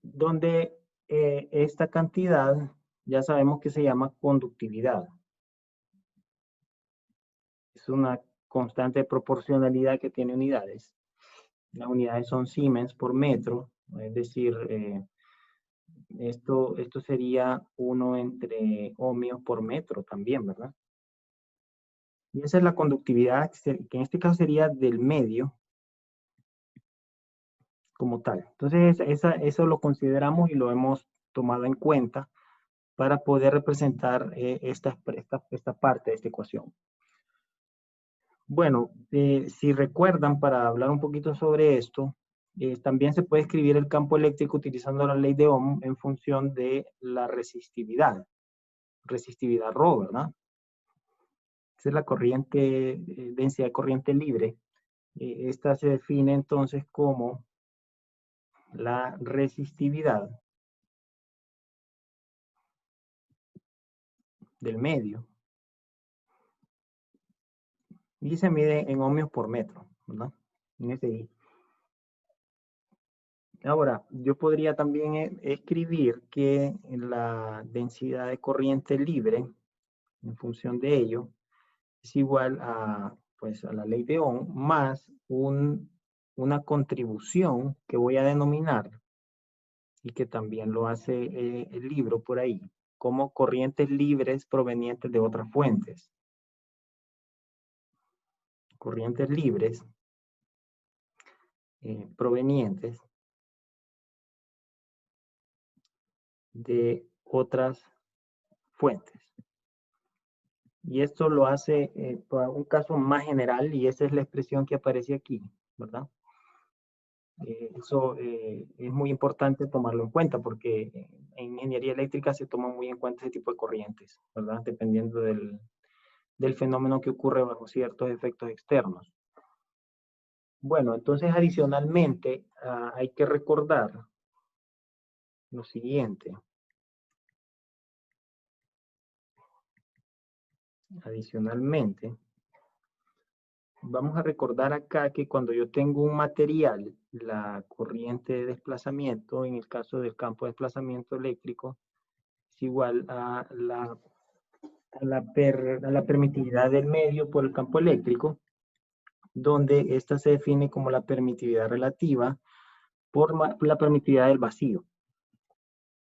Donde esta cantidad ya sabemos que se llama conductividad. Es una constante de proporcionalidad que tiene unidades. Las unidades son Siemens por metro, es decir, esto sería 1 entre ohmios por metro también, ¿verdad? Y esa es la conductividad, que en este caso sería del medio como tal. Entonces, eso lo consideramos y lo hemos tomado en cuenta para poder representar esta parte de esta ecuación. Bueno, si recuerdan, para hablar un poquito sobre esto, también se puede escribir el campo eléctrico utilizando la ley de Ohm en función de la resistividad ρ, ¿verdad? Esa es la corriente, densidad de corriente libre. Esta se define entonces como la resistividad del medio. Y se mide en ohmios por metro, ¿verdad? En SI. Ahora, yo podría también escribir que la densidad de corriente libre, en función de ello, es igual a pues a la ley de Ohm, más una contribución que voy a denominar, y que también lo hace el libro por ahí, como corrientes libres provenientes de otras fuentes. Corrientes libres provenientes de otras fuentes. Y esto lo hace para un caso más general, y esa es la expresión que aparece aquí, ¿verdad? Eso es muy importante tomarlo en cuenta, porque en ingeniería eléctrica se toma muy en cuenta ese tipo de corrientes, ¿verdad? Dependiendo del fenómeno que ocurre bajo ciertos efectos externos. Bueno, entonces adicionalmente hay que recordar lo siguiente. Adicionalmente, vamos a recordar acá que cuando yo tengo un material, la corriente de desplazamiento, en el caso del campo de desplazamiento eléctrico, es igual a la permitividad del medio por el campo eléctrico, donde esta se define como la permitividad relativa por la permitividad del vacío.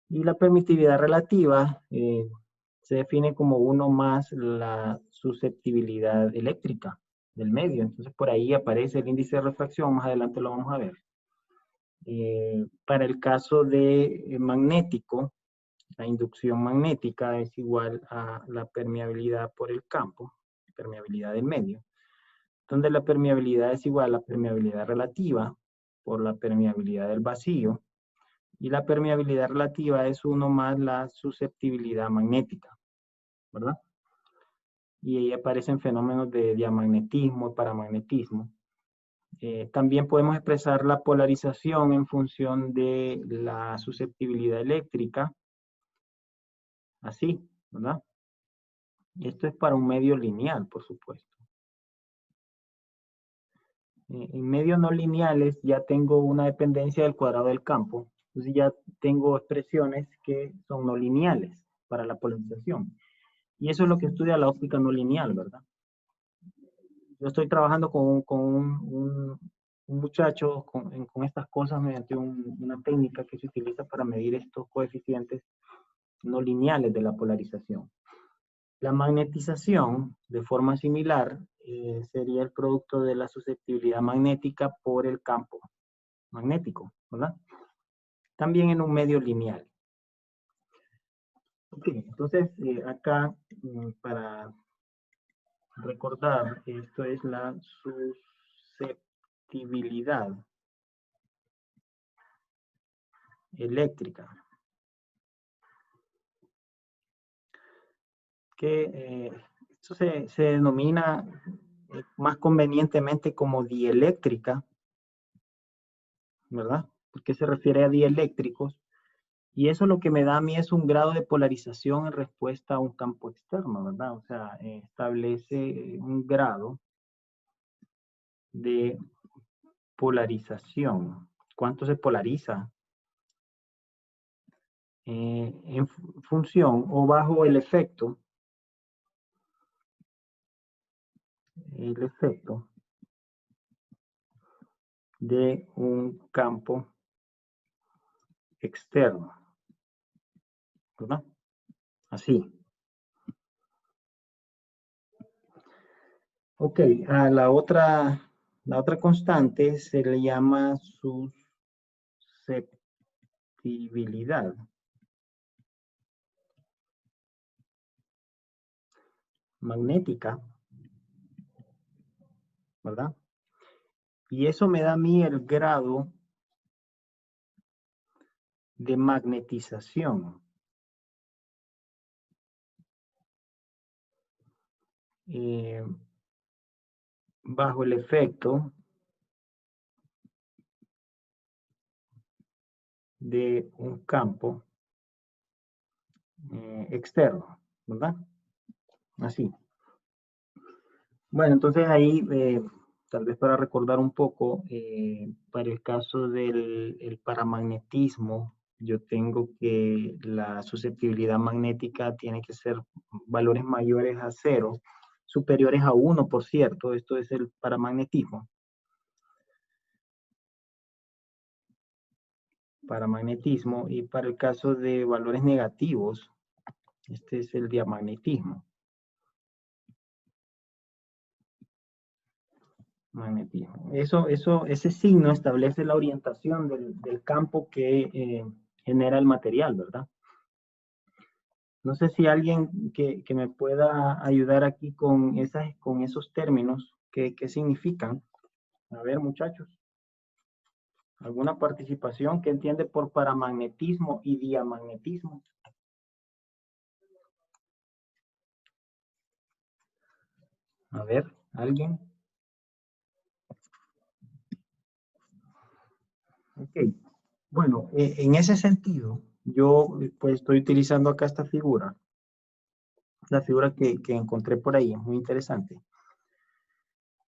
Y la permitividad relativa se define como 1 más la susceptibilidad eléctrica del medio. Entonces por ahí aparece el índice de refracción, más adelante lo vamos a ver. Para el caso de magnético, la inducción magnética es igual a la permeabilidad por el campo, permeabilidad del medio, donde la permeabilidad es igual a la permeabilidad relativa por la permeabilidad del vacío, y la permeabilidad relativa es 1 más la susceptibilidad magnética, ¿verdad? Y ahí aparecen fenómenos de diamagnetismo y paramagnetismo. También podemos expresar la polarización en función de la susceptibilidad eléctrica, así, ¿verdad? Esto es para un medio lineal, por supuesto. En medios no lineales ya tengo una dependencia del cuadrado del campo. Entonces ya tengo expresiones que son no lineales para la polarización. Y eso es lo que estudia la óptica no lineal, ¿verdad? Yo estoy trabajando con un muchacho con estas cosas mediante una técnica que se utiliza para medir estos coeficientes no lineales de la polarización. La magnetización, de forma similar, sería el producto de la susceptibilidad magnética por el campo magnético, ¿verdad? También en un medio lineal. Ok, entonces acá para recordar, esto es la susceptibilidad eléctrica, que esto se denomina más convenientemente como dieléctrica, ¿verdad? Porque se refiere a dieléctricos, y eso lo que me da a mí es un grado de polarización en respuesta a un campo externo, ¿verdad? O sea, establece un grado de polarización. ¿Cuánto se polariza? En función o bajo el efecto de un campo externo, ¿verdad? Así. Ok, a la otra constante se le llama susceptibilidad magnética, ¿verdad? Y eso me da a mí el grado de magnetización. Bajo el efecto de un campo externo, ¿verdad? Así. Bueno, entonces ahí, tal vez para recordar un poco, para el caso del paramagnetismo, yo tengo que la susceptibilidad magnética tiene que ser valores mayores a 0 superiores a 1, por cierto. Esto es el paramagnetismo. Paramagnetismo, y para el caso de valores negativos, este es el diamagnetismo. Magnetismo. Ese signo establece la orientación del campo que genera el material, ¿verdad? No sé si alguien que me pueda ayudar aquí con esos términos, ¿qué significan? A ver, muchachos. ¿Alguna participación? ¿Qué entiende por paramagnetismo y diamagnetismo? A ver, ¿alguien? Ok. Bueno, en ese sentido, yo pues estoy utilizando acá esta figura. La figura que encontré por ahí, es muy interesante.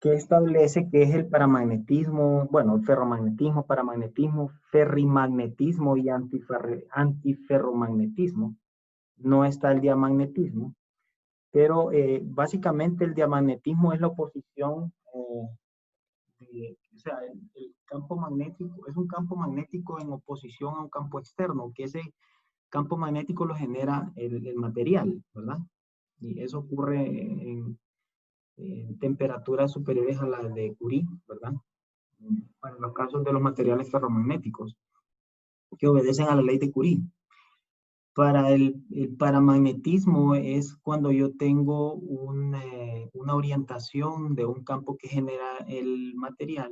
Que establece que es el paramagnetismo, bueno, el ferromagnetismo, paramagnetismo, ferrimagnetismo y antiferromagnetismo. No está el diamagnetismo, pero básicamente el diamagnetismo es la oposición, o sea, el campo magnético, es un campo magnético en oposición a un campo externo, que ese campo magnético lo genera el material, ¿verdad? Y eso ocurre en temperaturas superiores a las de Curie, ¿verdad? Para los casos de los materiales ferromagnéticos, que obedecen a la ley de Curie. Para el paramagnetismo es cuando yo tengo una orientación de un campo que genera el material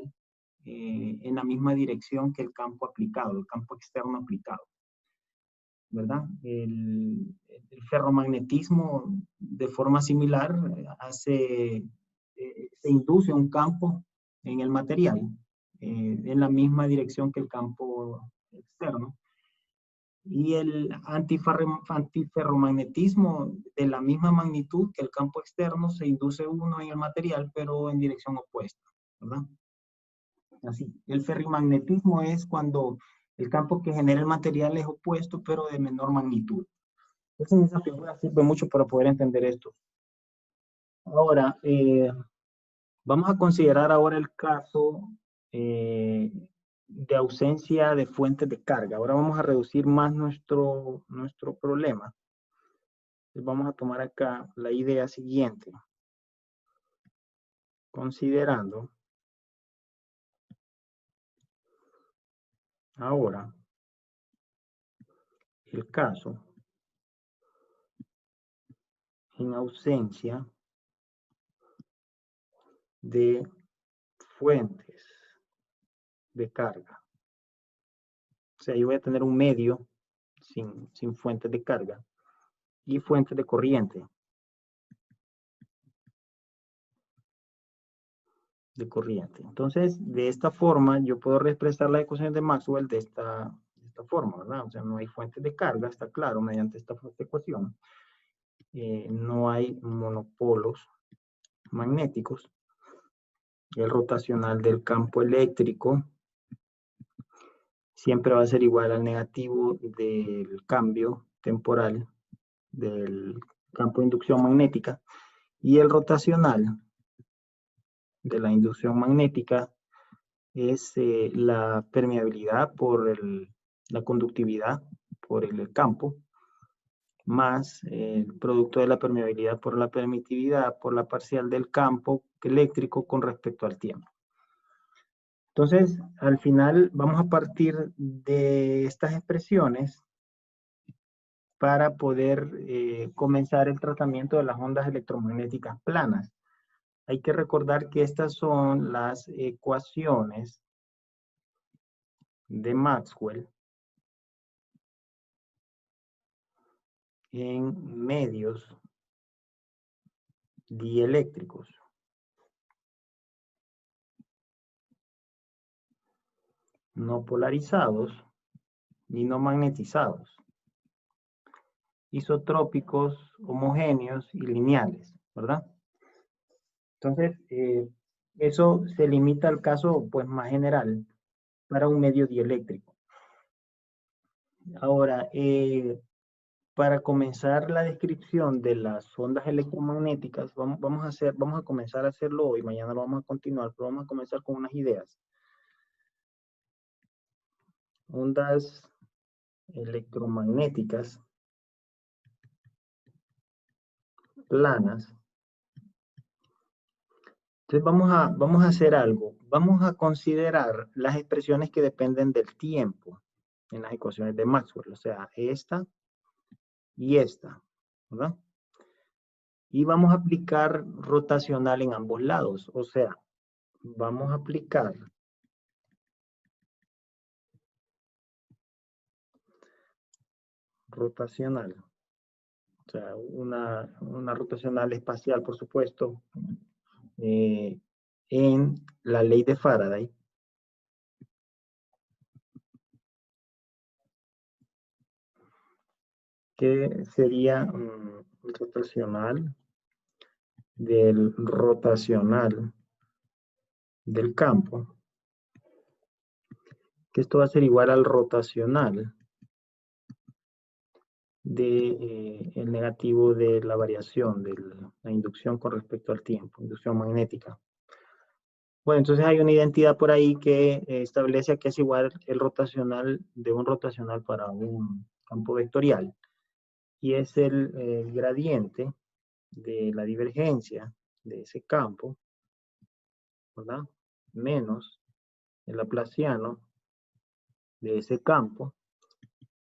en la misma dirección que el campo aplicado, el campo externo aplicado, ¿verdad? El ferromagnetismo de forma similar se induce un campo en el material en la misma dirección que el campo externo. Y el antiferromagnetismo de la misma magnitud que el campo externo, se induce uno en el material, pero en dirección opuesta, ¿verdad? Así. El ferrimagnetismo es cuando el campo que genera el material es opuesto, pero de menor magnitud. Entonces, esa figura sirve mucho para poder entender esto. Ahora, vamos a considerar ahora el caso de ausencia de fuentes de carga. Ahora vamos a reducir más nuestro problema. Entonces vamos a tomar acá la idea siguiente. Considerando ahora el caso en ausencia de fuentes de carga. O sea, yo voy a tener un medio sin fuentes de carga y fuentes de corriente. Entonces, de esta forma, yo puedo reexpresar las ecuaciones de Maxwell de esta forma, ¿verdad? O sea, no hay fuentes de carga, está claro, mediante esta ecuación. No hay monopolos magnéticos. El rotacional del campo eléctrico siempre va a ser igual al negativo del cambio temporal del campo de inducción magnética. Y el rotacional de la inducción magnética es la permeabilidad por la conductividad por el campo, más el producto de la permeabilidad por la permitividad por la parcial del campo eléctrico con respecto al tiempo. Entonces, al final vamos a partir de estas expresiones para poder comenzar el tratamiento de las ondas electromagnéticas planas. Hay que recordar que estas son las ecuaciones de Maxwell en medios dieléctricos. No polarizados ni no magnetizados. Isotrópicos, homogéneos y lineales, ¿verdad? Entonces, eso se limita al caso pues, más general para un medio dieléctrico. Ahora, para comenzar la descripción de las ondas electromagnéticas, vamos a comenzar a hacerlo hoy, mañana lo vamos a continuar, pero vamos a comenzar con unas ideas. Ondas electromagnéticas planas. Entonces vamos a hacer algo. Vamos a considerar las expresiones que dependen del tiempo en las ecuaciones de Maxwell, o sea, esta y esta, ¿verdad? Y vamos a aplicar rotacional en ambos lados, o sea, vamos a aplicar rotacional, o sea, una rotacional espacial, por supuesto, en la ley de Faraday. Que sería rotacional del rotacional del campo, que esto va a ser igual al rotacional de el negativo de la variación de la inducción con respecto al tiempo, inducción magnética. Bueno, entonces hay una identidad por ahí que establece que es igual el rotacional de un rotacional para un campo vectorial, y es el gradiente de la divergencia de ese campo, ¿verdad? Menos el laplaciano de ese campo,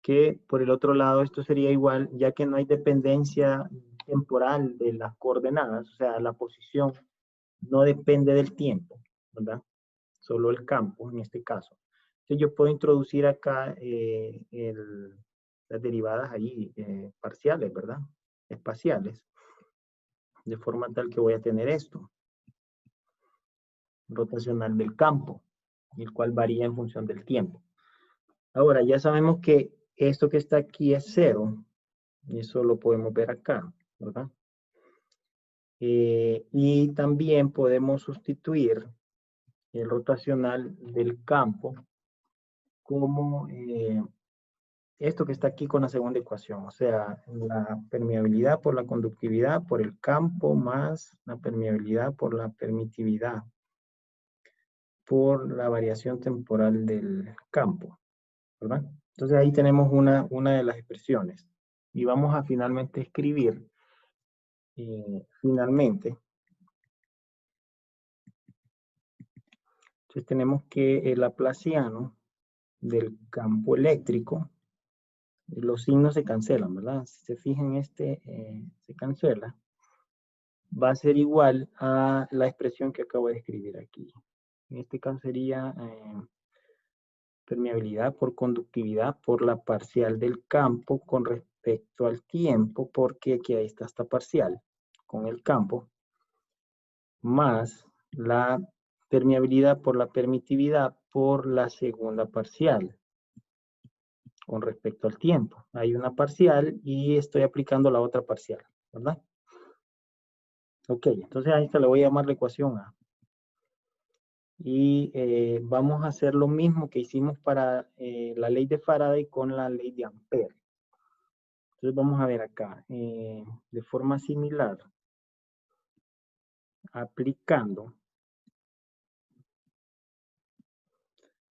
que por el otro lado esto sería igual, ya que no hay dependencia temporal de las coordenadas, o sea, la posición no depende del tiempo, ¿verdad? Solo el campo en este caso. Entonces yo puedo introducir acá las derivadas ahí parciales, ¿verdad? Espaciales, de forma tal que voy a tener esto. Rotacional del campo, el cual varía en función del tiempo. Ahora, ya sabemos que esto que está aquí es 0, y eso lo podemos ver acá, ¿verdad? Y también podemos sustituir el rotacional del campo como esto que está aquí con la segunda ecuación, o sea, la permeabilidad por la conductividad por el campo más la permeabilidad por la permitividad por la variación temporal del campo, ¿verdad? Entonces ahí tenemos una de las expresiones. Y vamos a finalmente escribir, finalmente. Entonces tenemos que el laplaciano del campo eléctrico, los signos se cancelan, ¿verdad? Si se fijan, se cancela. Va a ser igual a la expresión que acabo de escribir aquí. En este caso sería permeabilidad por conductividad por la parcial del campo con respecto al tiempo, porque aquí ahí está esta parcial con el campo, más la permeabilidad por la permitividad por la segunda parcial con respecto al tiempo. Hay una parcial y estoy aplicando la otra parcial, ¿verdad? Ok, entonces a esta le voy a llamar la ecuación A. Y vamos a hacer lo mismo que hicimos para la ley de Faraday con la ley de Ampère. Entonces vamos a ver acá, de forma similar, aplicando.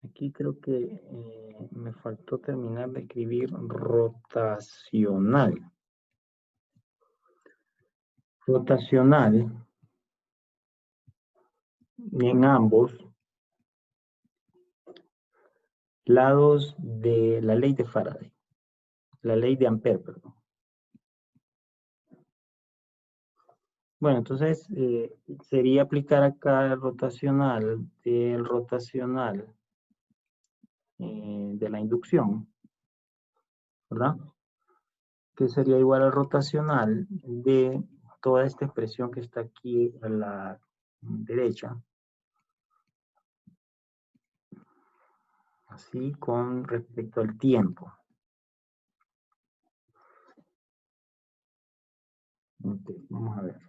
Aquí creo que me faltó terminar de escribir rotacional. Rotacional en ambos lados de la ley de Faraday. La ley de Ampère, perdón. Bueno, entonces sería aplicar acá el rotacional del rotacional de la inducción, ¿verdad? Que sería igual al rotacional de toda esta expresión que está aquí a la derecha. Así con respecto al tiempo. Okay, vamos a ver.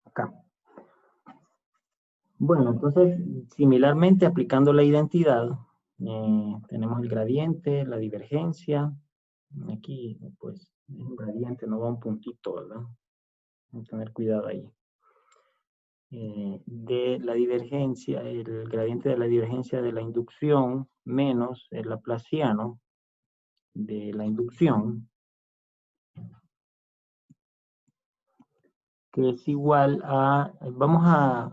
Acá. Bueno, entonces, similarmente, aplicando la identidad, tenemos el gradiente, la divergencia, Aquí, pues, es un gradiente, no va un puntito, ¿verdad? Hay que tener cuidado ahí. De la divergencia, el gradiente de la divergencia de la inducción menos el laplaciano de la inducción, que es igual a, vamos a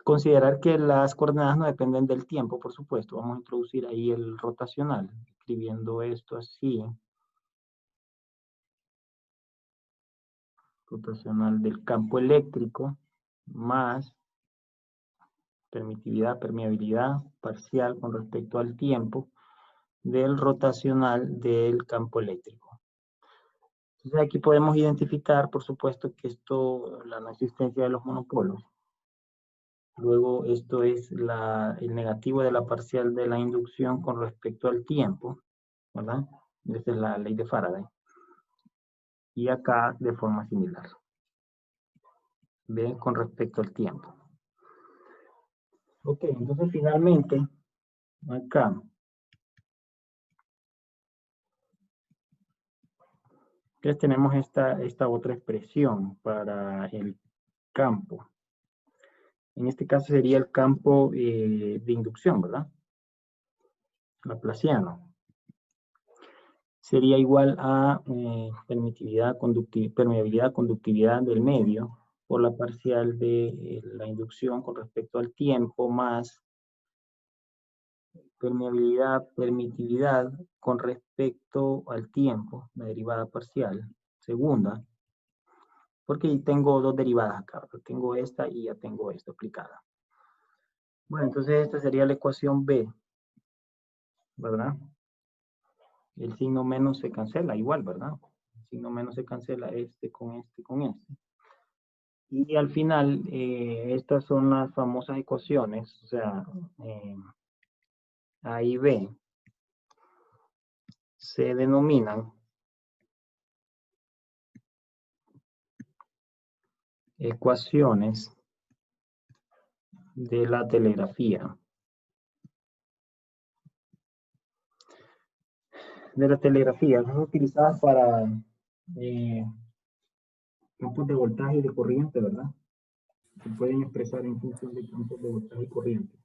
considerar que las coordenadas no dependen del tiempo, por supuesto. Vamos a introducir ahí el rotacional, escribiendo esto así. Rotacional del campo eléctrico más permitividad, permeabilidad parcial con respecto al tiempo del rotacional del campo eléctrico. Entonces aquí podemos identificar, por supuesto, que esto, la no existencia de los monopolos. Luego esto es el negativo de la parcial de la inducción con respecto al tiempo, ¿verdad? Esa es la ley de Faraday. Y acá de forma similar. ¿Ven? Con respecto al tiempo. Ok, entonces finalmente, acá. Entonces tenemos esta otra expresión para el campo. En este caso sería el campo de inducción, ¿verdad? Laplaciano. Sería igual a permitividad, permeabilidad, conductividad del medio por la parcial de la inducción con respecto al tiempo más permeabilidad, permitividad con respecto al tiempo, la derivada parcial, segunda, porque tengo dos derivadas acá, tengo esta y ya tengo esta aplicada. Bueno, entonces esta sería la ecuación B, ¿verdad? El signo menos se cancela igual, ¿verdad? El signo menos se cancela este con este con este. Y al final, estas son las famosas ecuaciones, o sea, A y B se denominan ecuaciones de la telegrafía. De la telegrafía, son utilizadas para campos de voltaje y de corriente, ¿verdad? Se pueden expresar en función de campos de voltaje y corriente.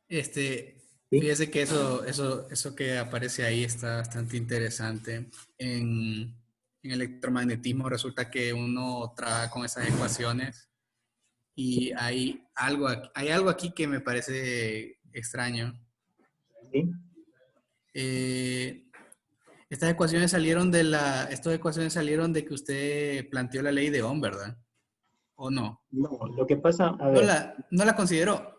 ¿Sí? Fíjese que eso que aparece ahí está bastante interesante. En electromagnetismo resulta que uno trabaja con esas ecuaciones y hay algo aquí que me parece extraño. ¿Sí? Estas ecuaciones salieron de que usted planteó la ley de Ohm, ¿verdad? ¿O no? No, lo que pasa, a ver, No la consideró.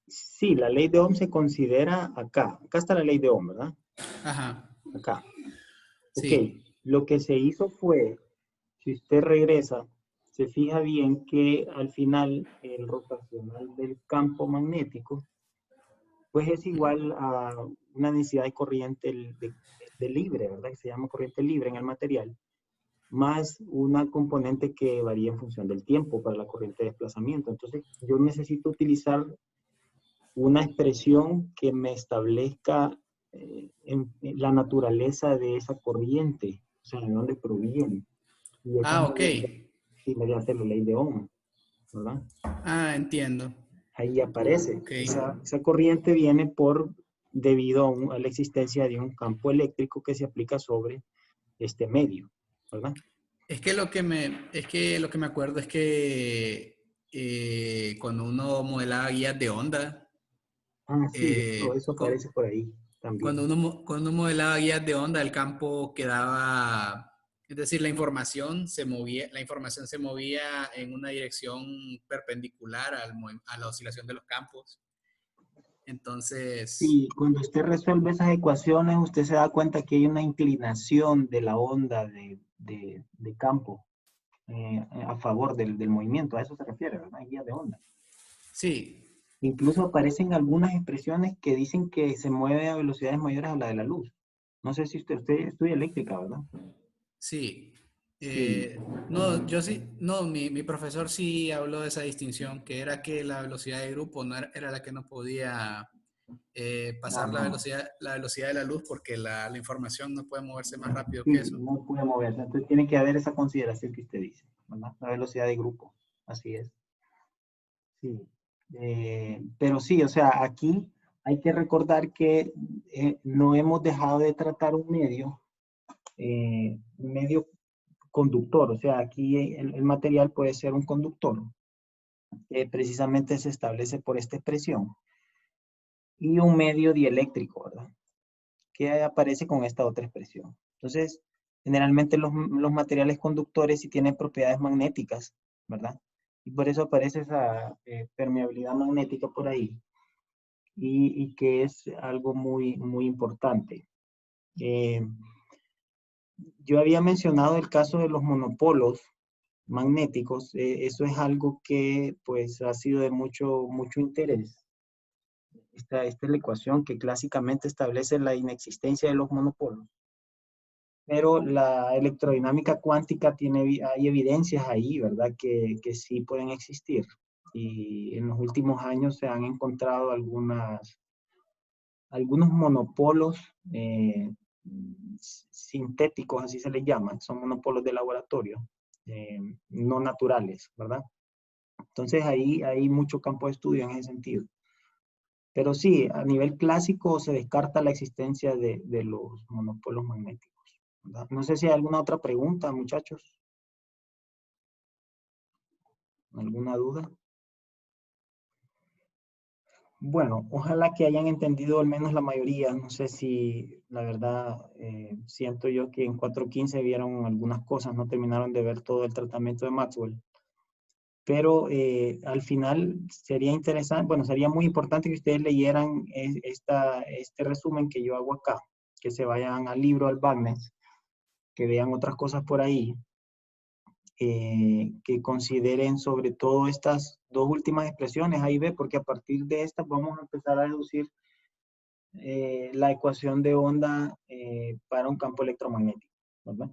sí, la ley de Ohm se considera acá. Acá está la ley de Ohm, ¿verdad? Ajá. Acá. Ok, Sí. lo que se hizo fue, si usted regresa, se fija bien que al final el rotacional del campo magnético, pues es igual a una densidad de corriente de libre, ¿verdad? Que se llama corriente libre en el material, más una componente que varía en función del tiempo para la corriente de desplazamiento. Entonces, yo necesito utilizar una expresión que me establezca en la naturaleza de esa corriente, o sea, de dónde proviene. Y eso es Ok. mediante la ley de Ohm, ¿verdad? Entiendo. Ahí aparece. Ok. Esa corriente viene debido a la existencia de un campo eléctrico que se aplica sobre este medio, ¿verdad? Es que lo que me acuerdo es que cuando uno modelaba guías de onda, Ah, sí, eh, eso cu- aparece por ahí también. cuando uno modelaba guías de onda, el campo quedaba, es decir, la información se movía en una dirección perpendicular a la oscilación de los campos. Entonces, Sí, cuando usted resuelve esas ecuaciones, usted se da cuenta que hay una inclinación de la onda de campo a favor del movimiento. A eso se refiere, ¿verdad? Guía de onda. sí, Incluso aparecen algunas expresiones que dicen que se mueve a velocidades mayores a la de la luz. No sé si usted estudia eléctrica, ¿verdad? sí. Sí. No, yo sí, no, mi profesor sí habló de esa distinción, que era que la velocidad de grupo no era la que no podía pasar No, la velocidad de la luz porque la información no puede moverse más rápido sí, que eso. no puede moverse. Entonces tiene que haber esa consideración que usted dice, ¿verdad? La velocidad de grupo. Así es. Sí. Pero sí, o sea, aquí hay que recordar que no hemos dejado de tratar un medio conductor. O sea, aquí el material puede ser un conductor, que precisamente se establece por esta expresión, y un medio dieléctrico, ¿verdad? Que aparece con esta otra expresión. Entonces, generalmente los materiales conductores sí tienen propiedades magnéticas, ¿verdad? Y por eso aparece esa permeabilidad magnética por ahí, y que es algo muy, muy importante. Yo había mencionado el caso de los monopolos magnéticos. Eso es algo que pues ha sido de mucho, mucho interés. Esta es la ecuación que clásicamente establece la inexistencia de los monopolos. Pero la electrodinámica cuántica hay evidencias ahí, ¿verdad? Que sí pueden existir. Y en los últimos años se han encontrado algunos monopolos sintéticos, así se les llama. Son monopolos de laboratorio, no naturales, ¿verdad? Entonces ahí hay mucho campo de estudio en ese sentido. Pero sí, a nivel clásico se descarta la existencia de los monopolos magnéticos, ¿verdad? No sé si hay alguna otra pregunta, muchachos. ¿Alguna duda? Bueno, ojalá que hayan entendido al menos la mayoría. No sé si, la verdad, siento yo que en 4.15 vieron algunas cosas, no terminaron de ver todo el tratamiento de Maxwell. Pero al final sería interesante, bueno, sería muy importante que ustedes leyeran este resumen que yo hago acá, que se vayan al libro, al Bagnes, que vean otras cosas por ahí, que consideren sobre todo estas dos últimas expresiones, ahí ve, porque a partir de estas vamos a empezar a deducir la ecuación de onda para un campo electromagnético, ¿verdad?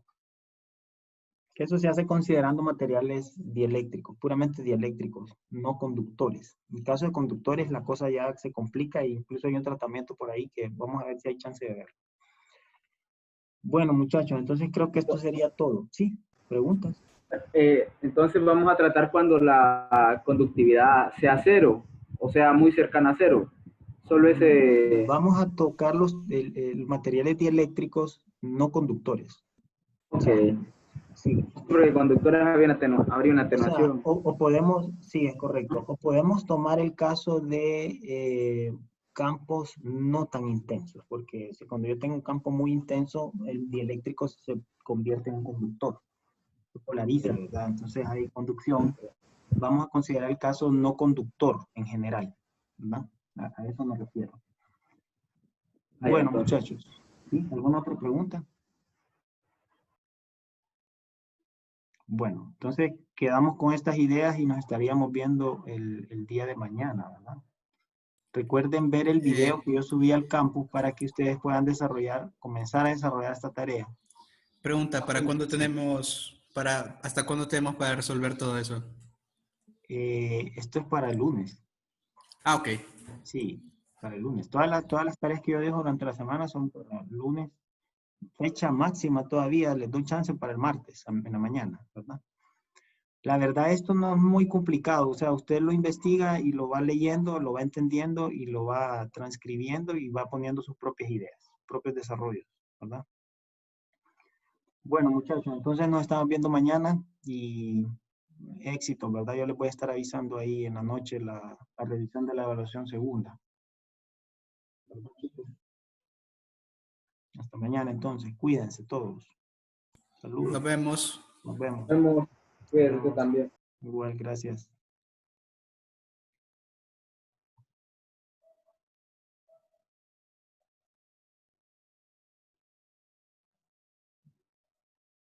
Que eso se hace considerando materiales dieléctricos, puramente dieléctricos, no conductores. En el caso de conductores, la cosa ya se complica e incluso hay un tratamiento por ahí que vamos a ver si hay chance de ver. Bueno, muchachos, entonces creo que esto sería todo. ¿Sí? ¿Preguntas? Entonces vamos a tratar cuando la conductividad sea cero, o sea, muy cercana a cero. Solo ese... Vamos a tocar los materiales dieléctricos no conductores. Ok. O sea, sí. Porque conductores habría una O sea, atenuación. o podemos, sí, es correcto, o podemos tomar el caso de campos no tan intensos, porque cuando yo tengo un campo muy intenso, el dieléctrico se convierte en un conductor, se polariza, ¿verdad? Entonces hay conducción. Vamos a considerar el caso no conductor en general, ¿verdad? A eso me refiero. Bueno, muchachos, ¿sí? ¿Alguna otra pregunta? Bueno, entonces quedamos con estas ideas y nos estaríamos viendo el día de mañana, ¿verdad? Recuerden ver el video que yo subí al campus para que ustedes puedan comenzar a desarrollar esta tarea. Pregunta, ¿hasta cuándo tenemos para resolver todo eso? Esto es para el lunes. Ah, ok. Sí, para el lunes. Todas las tareas que yo dejo durante la semana son para el lunes. Fecha máxima todavía, les doy chance para el martes en la mañana, ¿verdad? La verdad, esto no es muy complicado. O sea, usted lo investiga y lo va leyendo, lo va entendiendo y lo va transcribiendo y va poniendo sus propias ideas, propios desarrollos, ¿verdad? Bueno, muchachos, entonces nos estamos viendo mañana y éxito, ¿verdad? Yo les voy a estar avisando ahí en la noche la revisión de la evaluación segunda. ¿Verdad, chicos? Hasta mañana entonces, cuídense todos. Saludos. Nos vemos. Nos vemos. Vemos, Adiós. también. Igual, gracias.